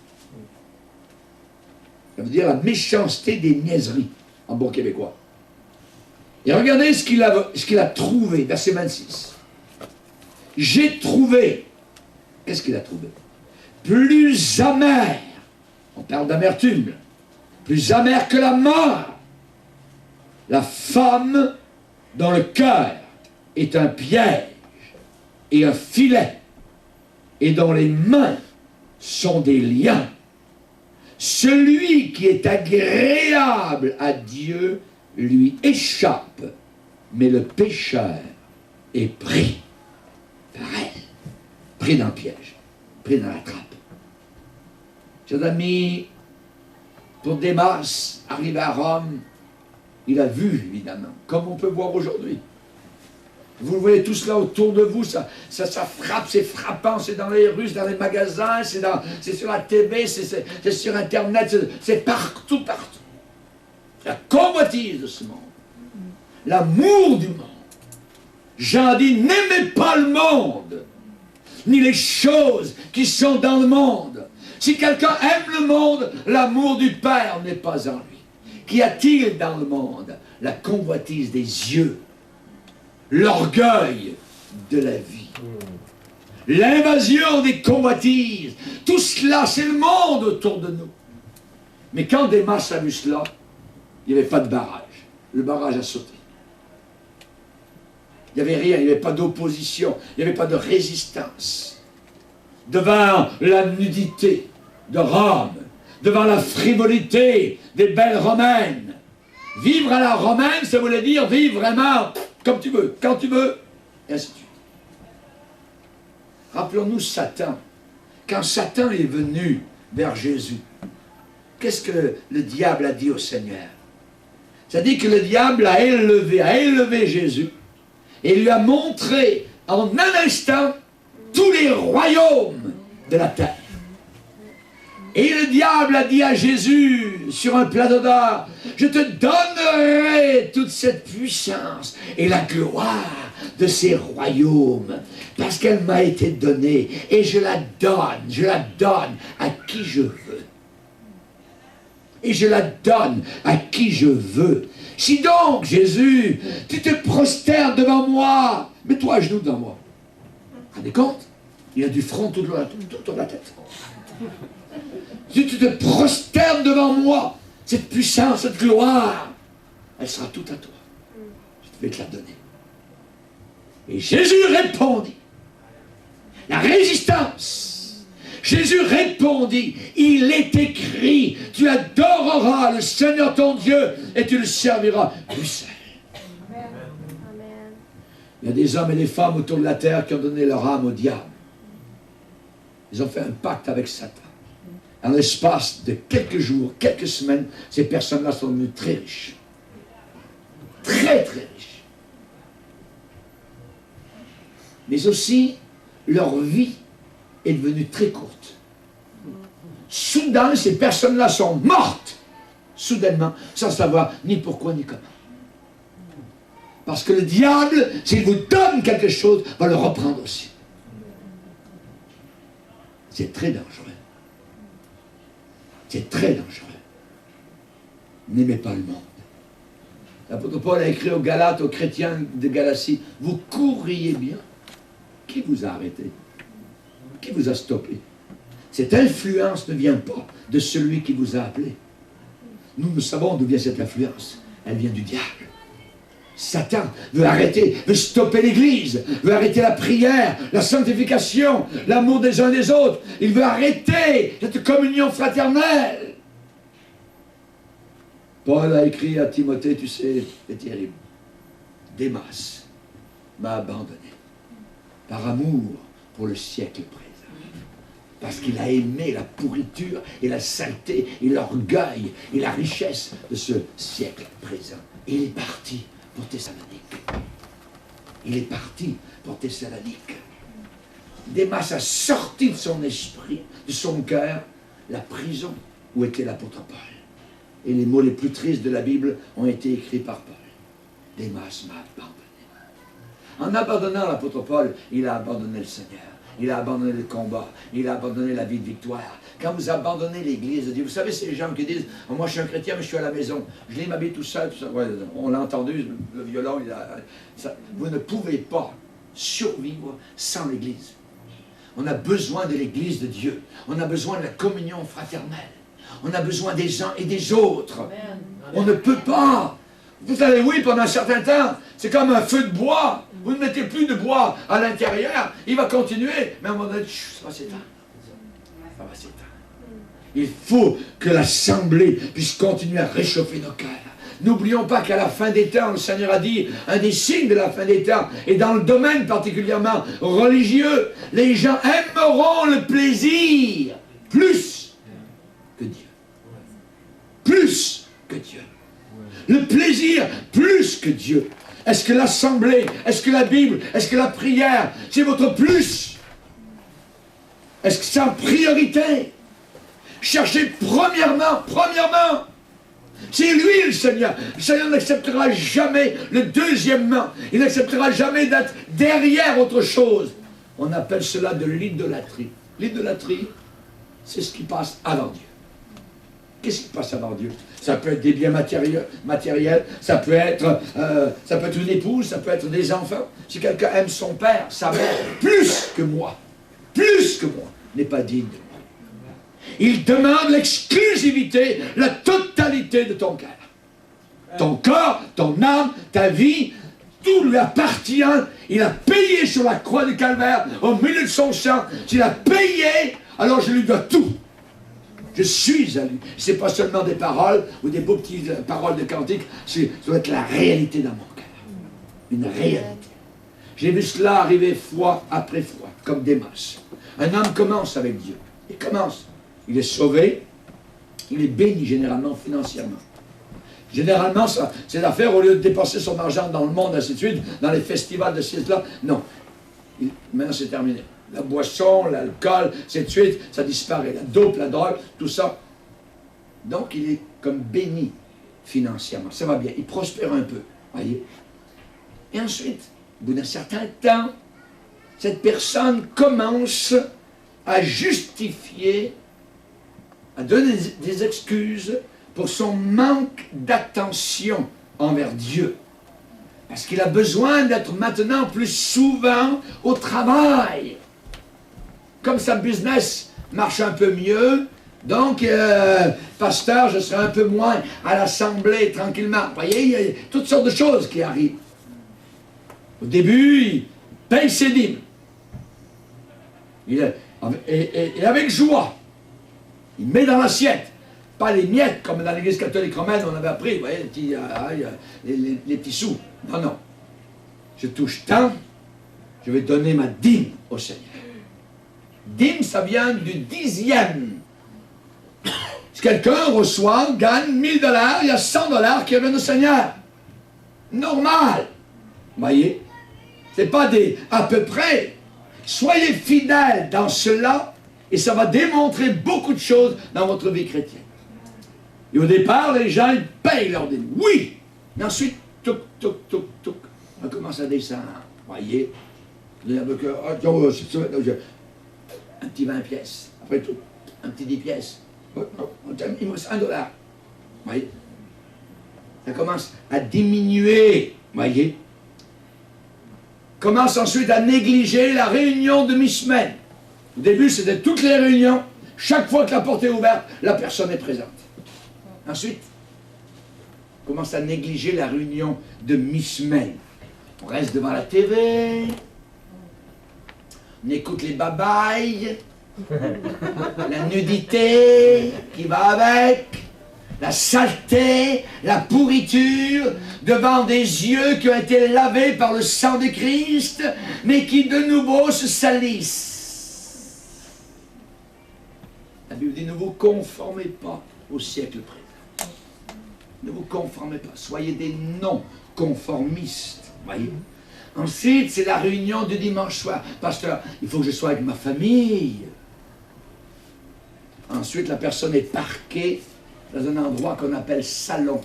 Ça veut dire la méchanceté des niaiseries, en bon québécois. Et regardez ce qu'il a trouvé, verset 26. J'ai trouvé, qu'est-ce qu'il a trouvé? Plus amer, on parle d'amertume, plus amer que la mort, la femme dont le cœur est un piège et un filet, et dont les mains sont des liens. Celui qui est agréable à Dieu lui échappe, mais le pécheur est pris par elle, pris dans le piège, pris dans la trappe. Chers amis, pour Démas, arrivé à Rome, il a vu, évidemment, comme on peut voir aujourd'hui. Vous voyez tout cela autour de vous, ça frappe, c'est frappant, c'est dans les rues, c'est dans les magasins, c'est sur la TV, c'est sur Internet, c'est partout, partout. La convoitise de ce monde, l'amour du monde. Jean dit, n'aimez pas le monde, ni les choses qui sont dans le monde. Si quelqu'un aime le monde, l'amour du Père n'est pas en lui. Qu'y a-t-il dans le monde? La convoitise des yeux, l'orgueil de la vie, l'invasion des convoitises, tout cela, c'est le monde autour de nous. Mais quand Démas a vu cela, il n'y avait pas de barrage. Le barrage a sauté. Il n'y avait rien, il n'y avait pas d'opposition, il n'y avait pas de résistance. Devant la nudité de Rome, devant la frivolité des belles romaines. Vivre à la romaine, ça voulait dire vivre vraiment comme tu veux, quand tu veux, et ainsi de suite. Rappelons-nous Satan. Quand Satan est venu vers Jésus, qu'est-ce que le diable a dit au Seigneur? Ça dit que le diable a élevé Jésus et lui a montré en un instant tous les royaumes de la terre. Et le diable a dit à Jésus, sur un plateau d'or, je te donnerai toute cette puissance et la gloire de ces royaumes, parce qu'elle m'a été donnée, et je la donne à qui je veux. Et je la donne à qui je veux. Si donc, Jésus, tu te prosternes devant moi, mets-toi à genoux devant moi. Vous vous rendez compte? Il a du front tout autour de la tête. Si tu te prosternes devant moi, cette puissance, cette gloire, elle sera toute à toi. Je vais te la donner. Et Jésus répondit. La résistance. Jésus répondit, il est écrit, tu adoreras le Seigneur ton Dieu et tu le serviras lui seul. Il y a des hommes et des femmes autour de la terre qui ont donné leur âme au diable. Ils ont fait un pacte avec Satan. En l'espace de quelques jours, quelques semaines, ces personnes-là sont devenues très riches. Très, très riches. Mais aussi, leur vie est devenue très courte. Soudain, ces personnes-là sont mortes, soudainement, sans savoir ni pourquoi ni comment. Parce que le diable, s'il vous donne quelque chose, va le reprendre aussi. C'est très dangereux. C'est très dangereux. N'aimez pas le monde. L'apôtre Paul a écrit aux Galates, aux chrétiens de Galatie, vous courriez bien. Qui vous a arrêté? Qui vous a stoppé? Cette influence ne vient pas de celui qui vous a appelé. Nous savons d'où vient cette influence. Elle vient du diable. Satan veut arrêter, veut stopper l'Église, veut arrêter la prière, la sanctification, l'amour des uns des autres. Il veut arrêter cette communion fraternelle. Paul a écrit à Timothée, tu sais, c'est terrible. Démas m'a abandonné par amour pour le siècle présent. Parce qu'il a aimé la pourriture et la saleté et l'orgueil et la richesse de ce siècle présent. Et il est parti pour Thessalonique. Il est parti pour Thessalonique. Démas a sorti de son esprit, de son cœur, la prison où était l'apôtre Paul. Et les mots les plus tristes de la Bible ont été écrits par Paul. Démas m'a abandonné. En abandonnant l'apôtre Paul, il a abandonné le Seigneur. Il a abandonné le combat. Il a abandonné la vie de victoire. Quand vous abandonnez l'Église de Dieu, vous savez ces gens qui disent oh, « Moi je suis un chrétien, mais je suis à la maison. Je l'ai m'habille tout seul. » tout ça. Ouais, on l'a entendu, le violon. Vous ne pouvez pas survivre sans l'Église. On a besoin de l'Église de Dieu. On a besoin de la communion fraternelle. On a besoin des uns et des autres. Amen. On ne peut pas. Vous savez, oui, pendant un certain temps, c'est comme un feu de bois. Vous ne mettez plus de bois à l'intérieur, il va continuer, mais à un moment donné, ça va s'éteindre. Ça va s'éteindre. Il faut que l'assemblée puisse continuer à réchauffer nos cœurs. N'oublions pas qu'à la fin des temps, le Seigneur a dit, un des signes de la fin des temps, et dans le domaine particulièrement religieux, les gens aimeront le plaisir plus que Dieu. Plus que Dieu. Le plaisir plus que Dieu. Est-ce que l'assemblée, est-ce que la Bible, est-ce que la prière, c'est votre plus? Est-ce que c'est en priorité? Cherchez premièrement, c'est lui le Seigneur. Le Seigneur n'acceptera jamais le deuxièmement. Il n'acceptera jamais d'être derrière autre chose. On appelle cela de l'idolâtrie. L'idolâtrie, c'est ce qui passe avant Dieu. Qu'est-ce qui passe avant Dieu? Ça peut être des biens matériels, ça peut être une épouse, ça peut être des enfants. Si quelqu'un aime son père, sa mère, plus que moi, n'est pas digne de moi. Il demande l'exclusivité, la totalité de ton cœur. Ton corps, ton âme, ta vie, tout lui appartient. Il a payé sur la croix du Calvaire, au milieu de son sang. S'il a payé, alors je lui dois tout. Je suis à lui. Ce n'est pas seulement des paroles ou des beaux petites paroles de cantique, ça doit être la réalité dans mon cœur. Une réalité. J'ai vu cela arriver fois après fois, comme des masses. Un homme commence avec Dieu. Il commence. Il est sauvé. Il est béni généralement financièrement. Généralement, c'est l'affaire, au lieu de dépenser son argent dans le monde, ainsi de suite, dans les festivals de ci, là, non. Maintenant, c'est terminé. La boisson, l'alcool, ainsi de suite, ça disparaît. La dope, la drogue, tout ça. Donc, il est comme béni financièrement. Ça va bien. Il prospère un peu. Voyez. Et ensuite, au bout d'un certain temps, cette personne commence à justifier, à donner des excuses pour son manque d'attention envers Dieu. Parce qu'il a besoin d'être maintenant plus souvent au travail. Comme sa business marche un peu mieux, donc, pasteur, je serai un peu moins à l'assemblée tranquillement. Vous voyez, il y a toutes sortes de choses qui arrivent. Au début, il paye ses dîmes. Et avec joie, il met dans l'assiette. Pas les miettes, comme dans l'église catholique romaine, on avait appris, vous voyez, les petits sous. Non, non. Je touche tant, je vais donner ma dîme au Seigneur. Dîme, ça vient du dixième. Si quelqu'un reçoit, gagne 1000 $, il y a 100 $ qui reviennent au Seigneur. Normal. Vous voyez? C'est pas des à peu près. Soyez fidèles dans cela, et ça va démontrer beaucoup de choses dans votre vie chrétienne. Et au départ, les gens, ils payent leur dîme. Oui! Mais ensuite, touc, touc, touc, touc, on commence à descendre. Voyez? Un petit 20 pièces. Après tout, un petit 10 pièces. Il me reste 1 $. Voyez? Ça commence à diminuer. Voyez? Commence ensuite à négliger la réunion de mi-semaine. Au début, c'était toutes les réunions. Chaque fois que la porte est ouverte, la personne est présente. Ensuite, on commence à négliger la réunion de mi-semaine. On reste devant la TV, on écoute les babayes, la nudité qui va avec, la saleté, la pourriture, devant des yeux qui ont été lavés par le sang de Christ, mais qui de nouveau se salissent. La Bible dit, ne vous conformez pas au siècle présent. Ne vous conformez pas. Soyez des non-conformistes. Voyez. Ensuite, c'est la réunion du dimanche soir. Pasteur, il faut que je sois avec ma famille. Ensuite, la personne est parquée dans un endroit qu'on appelle salon,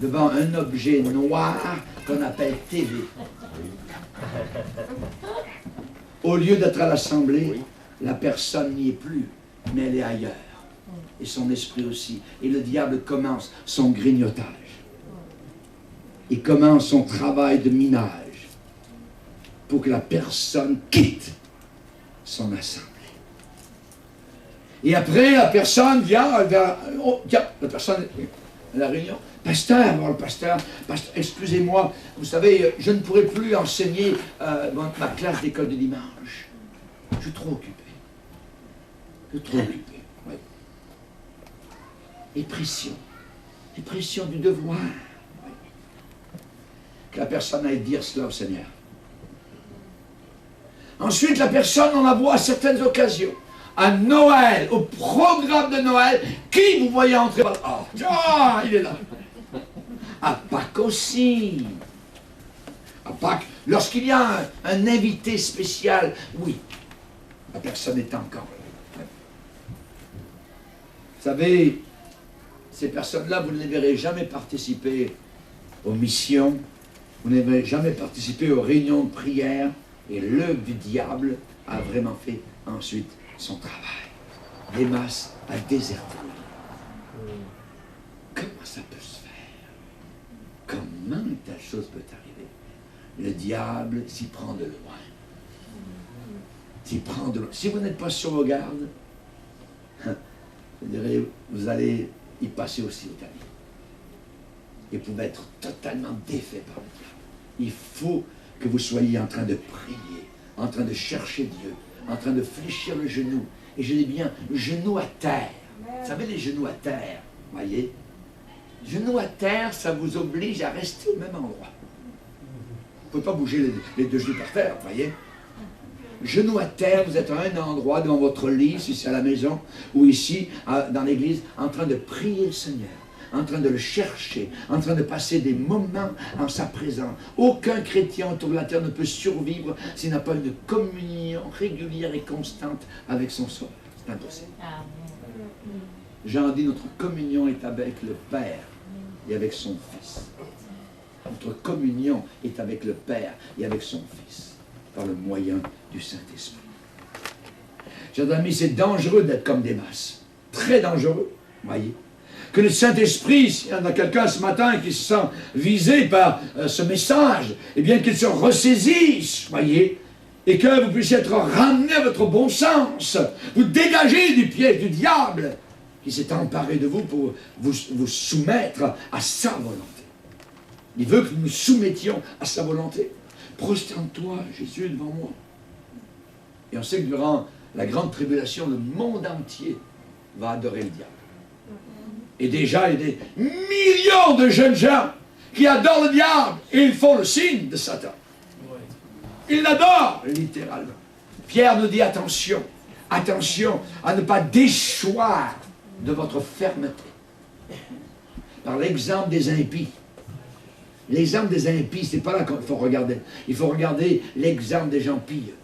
devant un objet noir qu'on appelle TV. Au lieu d'être à l'assemblée, la personne n'y est plus, mais elle est ailleurs. Et son esprit aussi. Et le diable commence son grignotage. Il commence son travail de minage pour que la personne quitte son assemblée. Et après, la personne vient, la personne à la réunion. Pasteur, bon, le pasteur, excusez-moi, vous savez, je ne pourrai plus enseigner ma classe d'école de dimanche. Je suis trop occupé. de trop occupé. Oui. Les pressions du devoir. Oui. Que la personne aille dire cela au Seigneur. Ensuite, la personne en voit à certaines occasions. À Noël, au programme de Noël, qui vous voyez entrer par... Oh, il est là. À Pâques aussi. À Pâques, lorsqu'il y a un invité spécial, oui, la personne est encore là. Vous savez, ces personnes-là, vous ne les verrez jamais participer aux missions, vous ne les verrez jamais participer aux réunions de prière, et l'œuvre du diable a vraiment fait ensuite son travail. Démas a déserté. Comment ça peut se faire? Comment une telle chose peut arriver? Le diable s'y prend de loin. S'y prend de loin. Si vous n'êtes pas sur vos gardes, je dirais, vous allez y passer aussi au tamis. Et vous pouvez être totalement défait par le diable. Il faut que vous soyez en train de prier, en train de chercher Dieu, en train de fléchir le genou. Et je dis bien, genou à terre. Vous savez, les genoux à terre, voyez? Genoux à terre, ça vous oblige à rester au même endroit. Vous ne pouvez pas bouger les deux genoux par terre, voyez? Genoux à terre, vous êtes à un endroit devant votre lit, si c'est à la maison, ou ici, dans l'église, en train de prier le Seigneur, en train de le chercher, en train de passer des moments en sa présence. Aucun chrétien autour de la terre ne peut survivre s'il n'a pas une communion régulière et constante avec son Sauveur. C'est impossible. Jean dit, notre communion est avec le Père et avec son Fils. Notre communion est avec le Père et avec son Fils, par le moyen du Saint-Esprit. Chers amis, c'est dangereux d'être comme Démas. Très dangereux, voyez. Que le Saint-Esprit, s'il y en a quelqu'un ce matin qui se sent visé par ce message, eh bien qu'il se ressaisisse, voyez, et que vous puissiez être ramené à votre bon sens, vous dégagez du piège du diable qui s'est emparé de vous pour vous soumettre à sa volonté. Il veut que nous nous soumettions à sa volonté. Prosterne-toi, Jésus, devant moi. Et on sait que durant la grande tribulation, le monde entier va adorer le diable. Et déjà, il y a des millions de jeunes gens qui adorent le diable et ils font le signe de Satan. Ils l'adorent, littéralement. Pierre nous dit attention, attention à ne pas déchoir de votre fermeté. Par l'exemple des impies. L'exemple des impies, c'est pas là qu'il faut regarder. Il faut regarder l'exemple des gens pieux.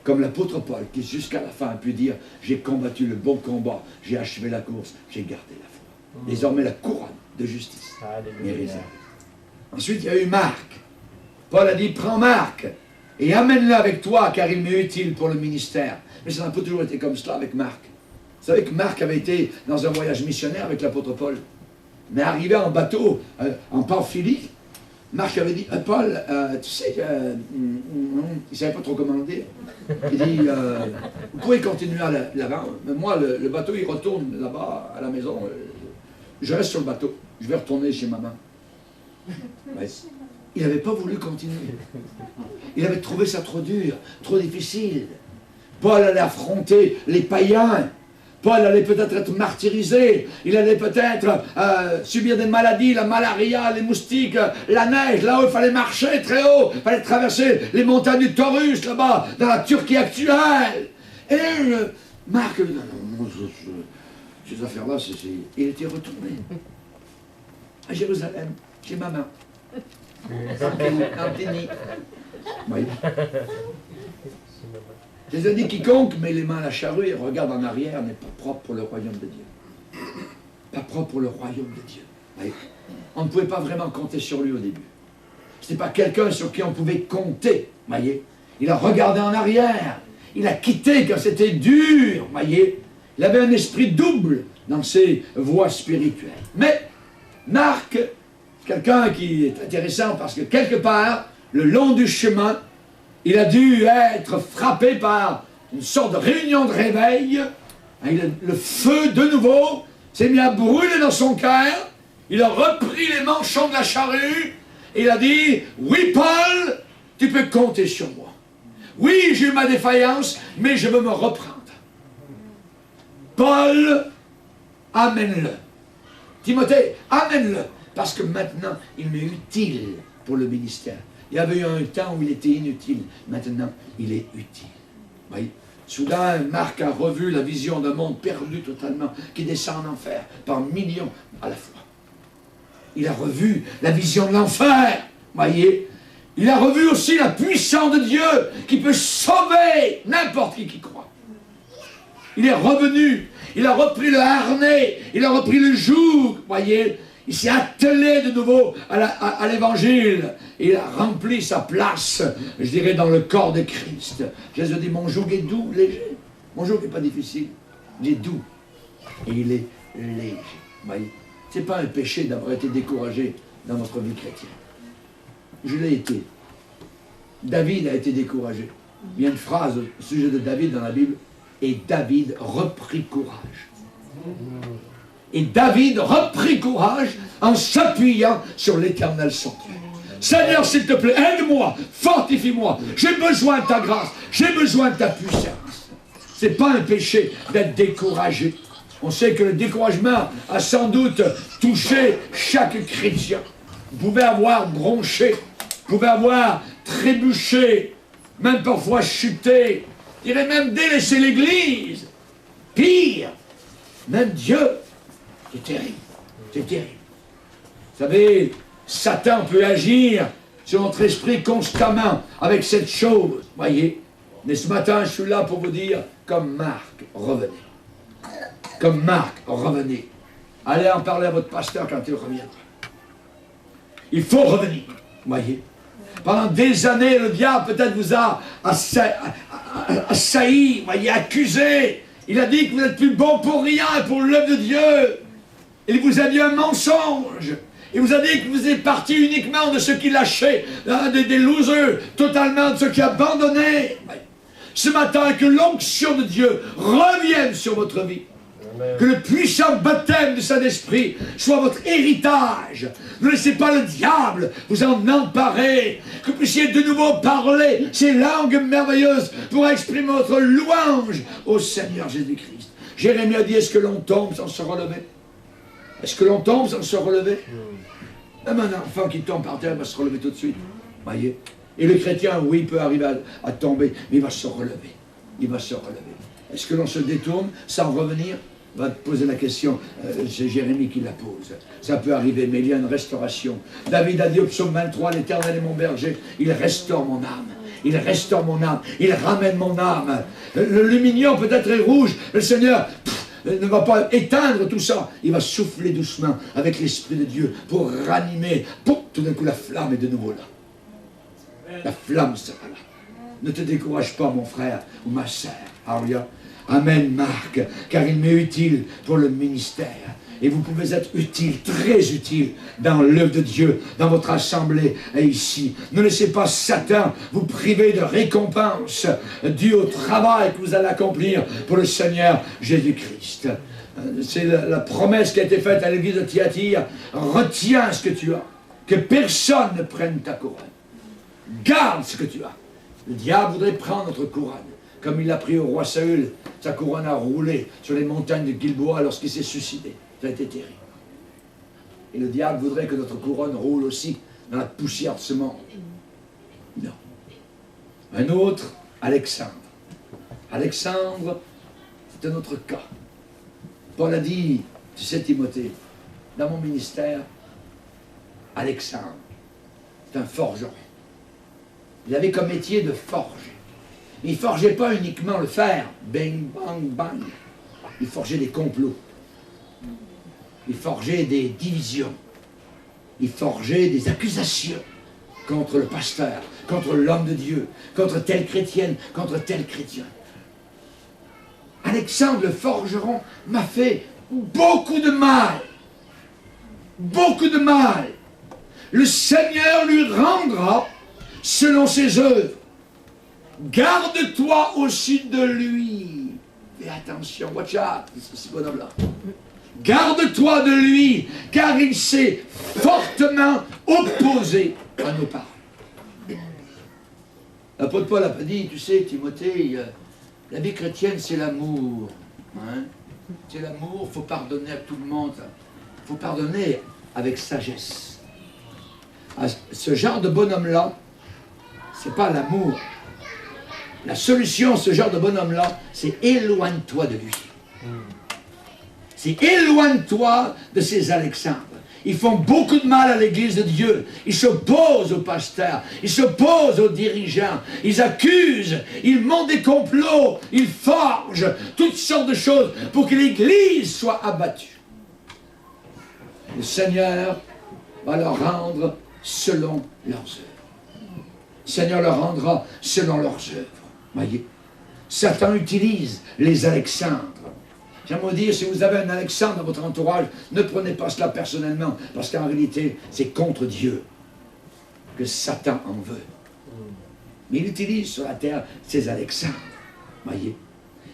Comme l'apôtre Paul, qui jusqu'à la fin a pu dire « J'ai combattu le bon combat, j'ai achevé la course, j'ai gardé la foi. » Désormais, la couronne de justice est réservée. Ensuite, il y a eu Marc. Paul a dit « Prends Marc et amène-le avec toi, car il m'est utile pour le ministère. » Mais ça n'a pas toujours été comme cela avec Marc. Vous savez que Marc avait été dans un voyage missionnaire avec l'apôtre Paul. Mais arrivé en bateau, en Pamphylie, Marc avait dit, Paul, tu sais, il ne savait pas trop comment le dire. Il dit, vous pouvez continuer là-bas, mais moi, le bateau, il retourne là-bas, à la maison. Je reste sur le bateau, je vais retourner chez maman. Ouais. Il n'avait pas voulu continuer. Il avait trouvé ça trop dur, trop difficile. Paul allait affronter les païens. Paul allait peut-être être martyrisé, il allait peut-être subir des maladies, la malaria, les moustiques, la neige, là-haut il fallait marcher très haut, il fallait traverser les montagnes du Taurus, là-bas, dans la Turquie actuelle. Et Marc, non, ces affaires-là, il était retourné à Jérusalem, chez maman, dans le déni. Oui. Je ai dit, quiconque met les mains à la charrue et regarde en arrière n'est pas propre pour le royaume de Dieu. Pas propre pour le royaume de Dieu. Oui. On ne pouvait pas vraiment compter sur lui au début. Ce n'était pas quelqu'un sur qui on pouvait compter, voyez. Il a regardé en arrière. Il a quitté quand c'était dur, voyez. Il avait un esprit double dans ses voies spirituelles. Mais Marc, quelqu'un qui est intéressant parce que quelque part, le long du chemin, il a dû être frappé par une sorte de réunion de réveil. Le feu, de nouveau, s'est mis à brûler dans son cœur. Il a repris les manchons de la charrue. Et il a dit, oui Paul, tu peux compter sur moi. Oui, j'ai eu ma défaillance, mais je veux me reprendre. Paul, amène-le. Timothée, amène-le. Parce que maintenant, il m'est utile pour le ministère. Il y avait eu un temps où il était inutile. Maintenant, il est utile. Vous voyez? Soudain, Marc a revu la vision d'un monde perdu totalement, qui descend en enfer par millions à la fois. Il a revu la vision de l'enfer. Voyez? Il a revu aussi la puissance de Dieu qui peut sauver n'importe qui croit. Il est revenu, il a repris le harnais, il a repris le joug, voyez, il s'est attelé de nouveau à l'évangile. Il a rempli sa place, je dirais, dans le corps de Christ. Jésus dit, mon joug est doux, léger. Mon joug n'est pas difficile, il est doux et il est léger. Voyez, ce n'est pas un péché d'avoir été découragé dans notre vie chrétienne. Je l'ai été. David a été découragé. Il y a une phrase au sujet de David dans la Bible. Et David reprit courage. Et David reprit courage en s'appuyant sur l'Éternel son Dieu. Seigneur, s'il te plaît, aide-moi, fortifie-moi. J'ai besoin de ta grâce, j'ai besoin de ta puissance. Ce n'est pas un péché d'être découragé. On sait que le découragement a sans doute touché chaque chrétien. Vous pouvez avoir bronché, vous pouvez avoir trébuché, même parfois chuté. Il irait même délaisser l'Église. Pire, même Dieu. C'est terrible. C'est terrible. Vous savez, Satan peut agir sur notre esprit constamment avec cette chose. Voyez. Mais ce matin, je suis là pour vous dire, comme Marc, revenez. Comme Marc, revenez. Allez en parler à votre pasteur quand il reviendra. Il faut revenir. Voyez. Pendant des années, le diable peut-être vous a assailli, voyez, accusé. Il a dit que vous n'êtes plus bon pour rien, pour l'œuvre de Dieu. Il vous a dit un mensonge. Il vous a dit que vous êtes parti uniquement de ceux qui lâchaient, des losers, totalement de ceux qui abandonnaient. Ce matin, que l'onction de Dieu revienne sur votre vie. Amen. Que le puissant baptême du Saint-Esprit soit votre héritage. Ne laissez pas le diable vous en emparer. Que vous puissiez de nouveau parler ces langues merveilleuses pour exprimer votre louange au Seigneur Jésus-Christ. Jérémie a dit, est-ce que l'on tombe sans se relever? Est-ce que l'on tombe sans se relever? Même un enfant qui tombe par terre va se relever tout de suite. Voyez? Et le chrétien, oui, il peut arriver à tomber, mais il va se relever. Il va se relever. Est-ce que l'on se détourne sans revenir? Va te poser la question, c'est Jérémie qui la pose. Ça peut arriver, mais il y a une restauration. David a dit au psaume 23, l'Éternel est mon berger, il restaure mon âme. Il restaure mon âme, il ramène mon âme. Le lumignon peut-être est rouge, le Seigneur ne va pas éteindre tout ça. Il va souffler doucement avec l'Esprit de Dieu pour ranimer. Tout d'un coup, la flamme est de nouveau là. La flamme sera là. Ne te décourage pas, mon frère ou ma sœur. Alléluia. Amen, Marc, car il m'est utile pour le ministère. Et vous pouvez être utile, très utile, dans l'œuvre de Dieu, dans votre assemblée et ici. Ne laissez pas Satan vous priver de récompense due au travail que vous allez accomplir pour le Seigneur Jésus-Christ. C'est la promesse qui a été faite à l'église de Thyatire. Retiens ce que tu as, que personne ne prenne ta couronne. Garde ce que tu as. Le diable voudrait prendre notre couronne. Comme il l'a pris au roi Saül, sa couronne a roulé sur les montagnes de Gilboa lorsqu'il s'est suicidé. Ça a été terrible. Et le diable voudrait que notre couronne roule aussi dans la poussière de ce monde. Non. Un autre, Alexandre. Alexandre, c'est un autre cas. Paul a dit, tu sais Timothée, dans mon ministère, Alexandre, c'est un forgeron. Il avait comme métier de forger. Il ne forgeait pas uniquement le fer, bang, bang, bang. Il forgeait des complots. Il forgeait des divisions. Il forgeait des accusations contre le pasteur, contre l'homme de Dieu, contre telle chrétienne, contre tel chrétien. Alexandre le forgeron m'a fait beaucoup de mal. Beaucoup de mal. Le Seigneur lui rendra selon ses œuvres. Garde-toi aussi de lui. Fais attention, watch out, ce bonhomme-là. Garde-toi de lui, car il s'est fortement opposé à nos paroles. L'apôtre Paul a dit, tu sais, Timothée, la vie chrétienne, c'est l'amour. Hein? C'est l'amour, il faut pardonner à tout le monde. Il faut pardonner avec sagesse. Ce genre de bonhomme-là, c'est pas l'amour. La solution à ce genre de bonhomme-là, c'est éloigne-toi de lui. C'est éloigne-toi de ces Alexandres. Ils font beaucoup de mal à l'Église de Dieu. Ils s'opposent aux pasteurs. Ils s'opposent aux dirigeants. Ils accusent. Ils montent des complots. Ils forgent toutes sortes de choses pour que l'Église soit abattue. Le Seigneur va leur rendre selon leurs œuvres. Le Seigneur leur rendra selon leurs œuvres. Voyez, Satan utilise les Alexandres. J'aimerais vous dire, si vous avez un Alexandre dans votre entourage, ne prenez pas cela personnellement, parce qu'en réalité, c'est contre Dieu que Satan en veut. Mais il utilise sur la terre ces Alexandres. Voyez.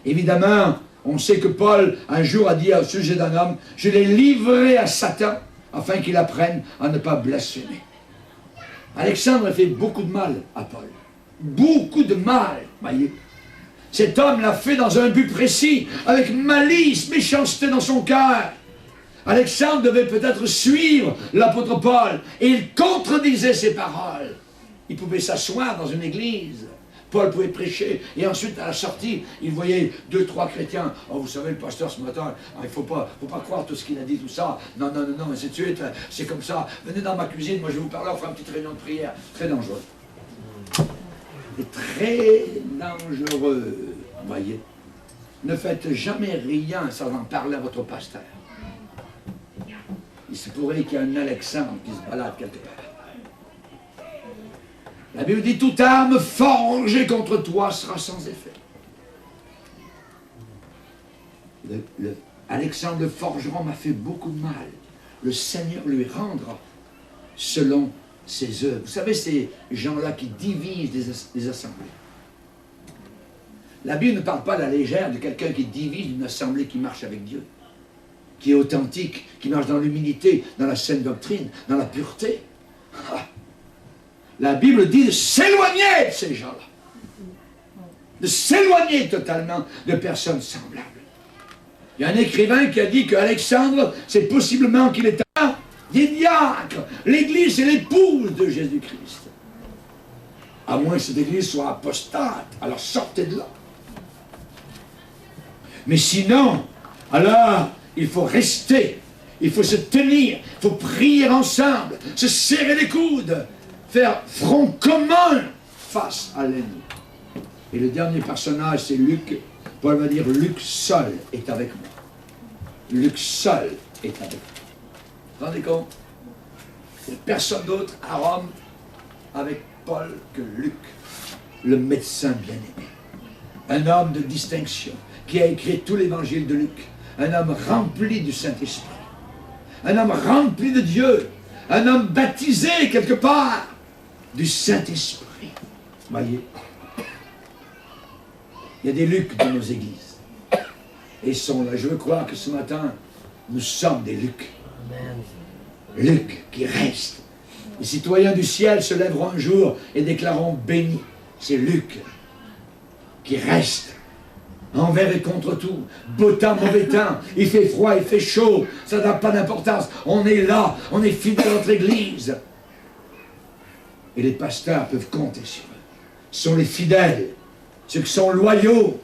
Évidemment, on sait que Paul, un jour, a dit au sujet d'un homme, « Je l'ai livré à Satan, afin qu'il apprenne à ne pas blasphémer. » Alexandre a fait beaucoup de mal à Paul. Beaucoup de mal, voyez. Cet homme l'a fait dans un but précis, avec malice, méchanceté dans son cœur. Alexandre devait peut-être suivre l'apôtre Paul, et il contredisait ses paroles. Il pouvait s'asseoir dans une église. Paul pouvait prêcher, et ensuite, à la sortie, il voyait 2, 3 chrétiens. « Oh, vous savez, le pasteur, ce matin, il ne faut pas croire tout ce qu'il a dit, tout ça. Non, non, non, non, ainsi de suite, c'est comme ça. Venez dans ma cuisine, moi je vais vous parler, on fera une petite réunion de prière. » Très dangereux. C'est très dangereux, voyez. Ne faites jamais rien sans en parler à votre pasteur. Il se pourrait qu'il y ait un Alexandre qui se balade quelque part. La Bible dit, toute arme forgée contre toi sera sans effet. Alexandre le forgeron m'a fait beaucoup de mal. Le Seigneur lui rendra selon ses œuvres. Vous savez, ces gens-là qui divisent des assemblées. La Bible ne parle pas à la légère de quelqu'un qui divise une assemblée qui marche avec Dieu, qui est authentique, qui marche dans l'humilité, dans la saine doctrine, dans la pureté. Ah. La Bible dit de s'éloigner de ces gens-là, de s'éloigner totalement de personnes semblables. Il y a un écrivain qui a dit qu'Alexandre, c'est possiblement qu'il est un des diacres. L'Église, c'est l'épouse de Jésus-Christ. À moins que cette Église soit apostate, alors sortez de là. Mais sinon, alors, il faut rester, il faut se tenir, il faut prier ensemble, se serrer les coudes, faire front commun face à l'ennemi. Et le dernier personnage, c'est Luc. Paul va dire, Luc seul est avec moi. Luc seul est avec moi. Vous vous rendez compte? Il n'y a personne d'autre à Rome avec Paul que Luc, le médecin bien-aimé. Un homme de distinction qui a écrit tout l'évangile de Luc. Un homme rempli du Saint-Esprit. Un homme rempli de Dieu. Un homme baptisé quelque part du Saint-Esprit. Voyez? Il y a des Lucs dans nos églises. Et ils sont là. Je veux croire que ce matin, nous sommes des Lucs. Luc qui restent. Les citoyens du ciel se lèveront un jour et déclareront béni. C'est Luc qui reste. Envers et contre tout. Beau temps, mauvais temps. Il fait froid, il fait chaud. Ça n'a pas d'importance. On est là. On est fidèle à notre église. Et les pasteurs peuvent compter sur eux. Ce sont les fidèles. Ceux qui sont loyaux.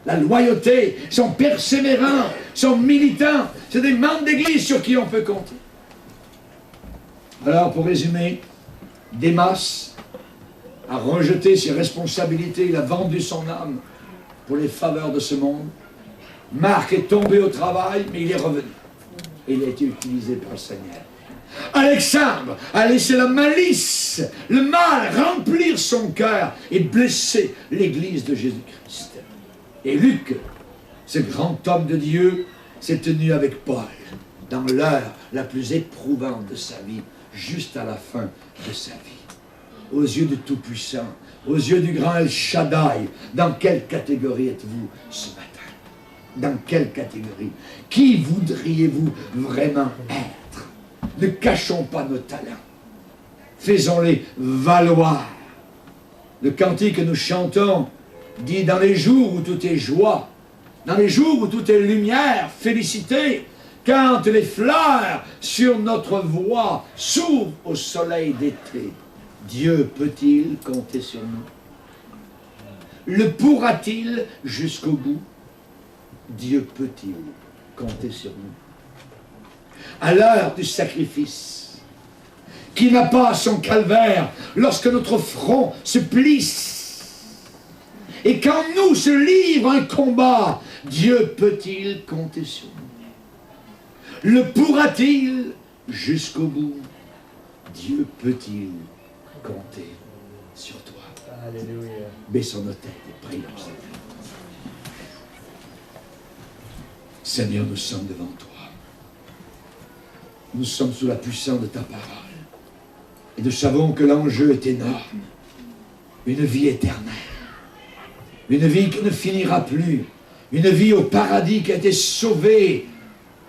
La loyauté. Sont persévérants. Sont militants. C'est des membres d'église sur qui on peut compter. Alors, pour résumer, Démas a rejeté ses responsabilités. Il a vendu son âme pour les faveurs de ce monde. Marc est tombé au travail, mais il est revenu. Et il a été utilisé par le Seigneur. Alexandre a laissé la malice, le mal remplir son cœur et blesser l'église de Jésus-Christ. Et Luc, ce grand homme de Dieu, s'est tenu avec Paul dans l'heure la plus éprouvante de sa vie, juste à la fin de sa vie. Aux yeux du Tout-Puissant, aux yeux du grand El Shaddai, dans quelle catégorie êtes-vous ce matin? Dans quelle catégorie? Qui voudriez-vous vraiment être? Ne cachons pas nos talents. Faisons-les valoir. Le cantique que nous chantons dit, dans les jours où tout est joie, Dans les jours où tout est lumière, félicité, quand les fleurs sur notre voie s'ouvrent au soleil d'été, Dieu peut-il compter sur nous? Le pourra-t-il jusqu'au bout? Dieu peut-il compter sur nous? À l'heure du sacrifice, qui n'a pas son calvaire, lorsque notre front se plisse, et quand nous se livre un combat, Dieu peut-il compter sur nous? Le pourra-t-il jusqu'au bout? Dieu peut-il compter sur toi? Alléluia. Baissons nos têtes et prions, Seigneur. Seigneur, nous sommes devant toi. Nous sommes sous la puissance de ta parole. Et nous savons que l'enjeu est énorme. Une vie éternelle. Une vie qui ne finira plus. Une vie au paradis qui a été sauvée.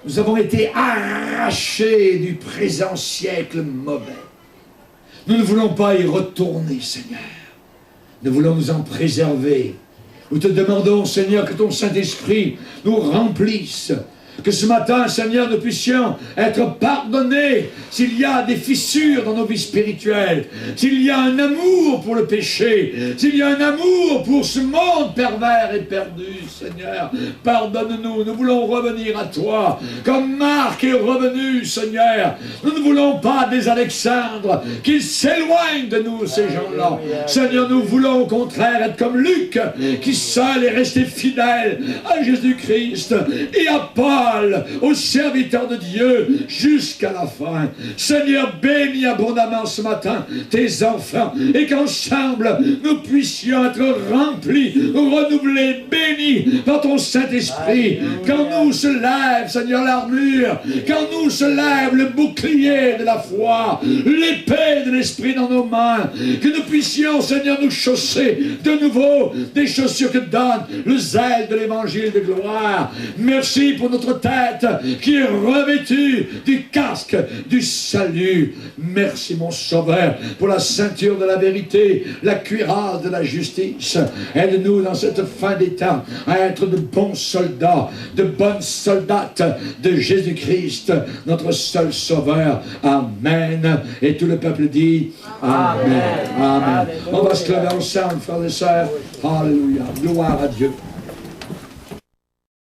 Nous avons été arrachés du présent siècle mauvais. Nous ne voulons pas y retourner, Seigneur. Nous voulons nous en préserver. Nous te demandons, Seigneur, que ton Saint-Esprit nous remplisse. Que ce matin, Seigneur, nous puissions être pardonnés s'il y a des fissures dans nos vies spirituelles, s'il y a un amour pour le péché, s'il y a un amour pour ce monde pervers et perdu, Seigneur, pardonne-nous. Nous voulons revenir à toi, comme Marc est revenu, Seigneur. Nous ne voulons pas des Alexandres qui s'éloignent de nous, ces gens-là. Seigneur, nous voulons au contraire être comme Luc, qui seul est resté fidèle à Jésus-Christ et à Paul, aux serviteurs de Dieu jusqu'à la fin. Seigneur, bénis abondamment ce matin tes enfants et qu'ensemble nous puissions être remplis, renouvelés, bénis par ton Saint-Esprit. Quand nous se lève, Seigneur, l'armure, quand nous se lève le bouclier de la foi, l'épée de l'Esprit dans nos mains, que nous puissions, Seigneur, nous chausser de nouveau des chaussures que donne le zèle de l'évangile de gloire. Merci pour notre tête qui est revêtue du casque du salut. Merci mon Sauveur pour la ceinture de la vérité, la cuirasse de la justice. Aide-nous dans cette fin des temps à être de bons soldats, de bonnes soldates de Jésus-Christ, notre seul Sauveur. Amen. Et tout le peuple dit Amen. Amen. On va se lever ensemble, frères et sœurs. Alléluia. Gloire à Dieu.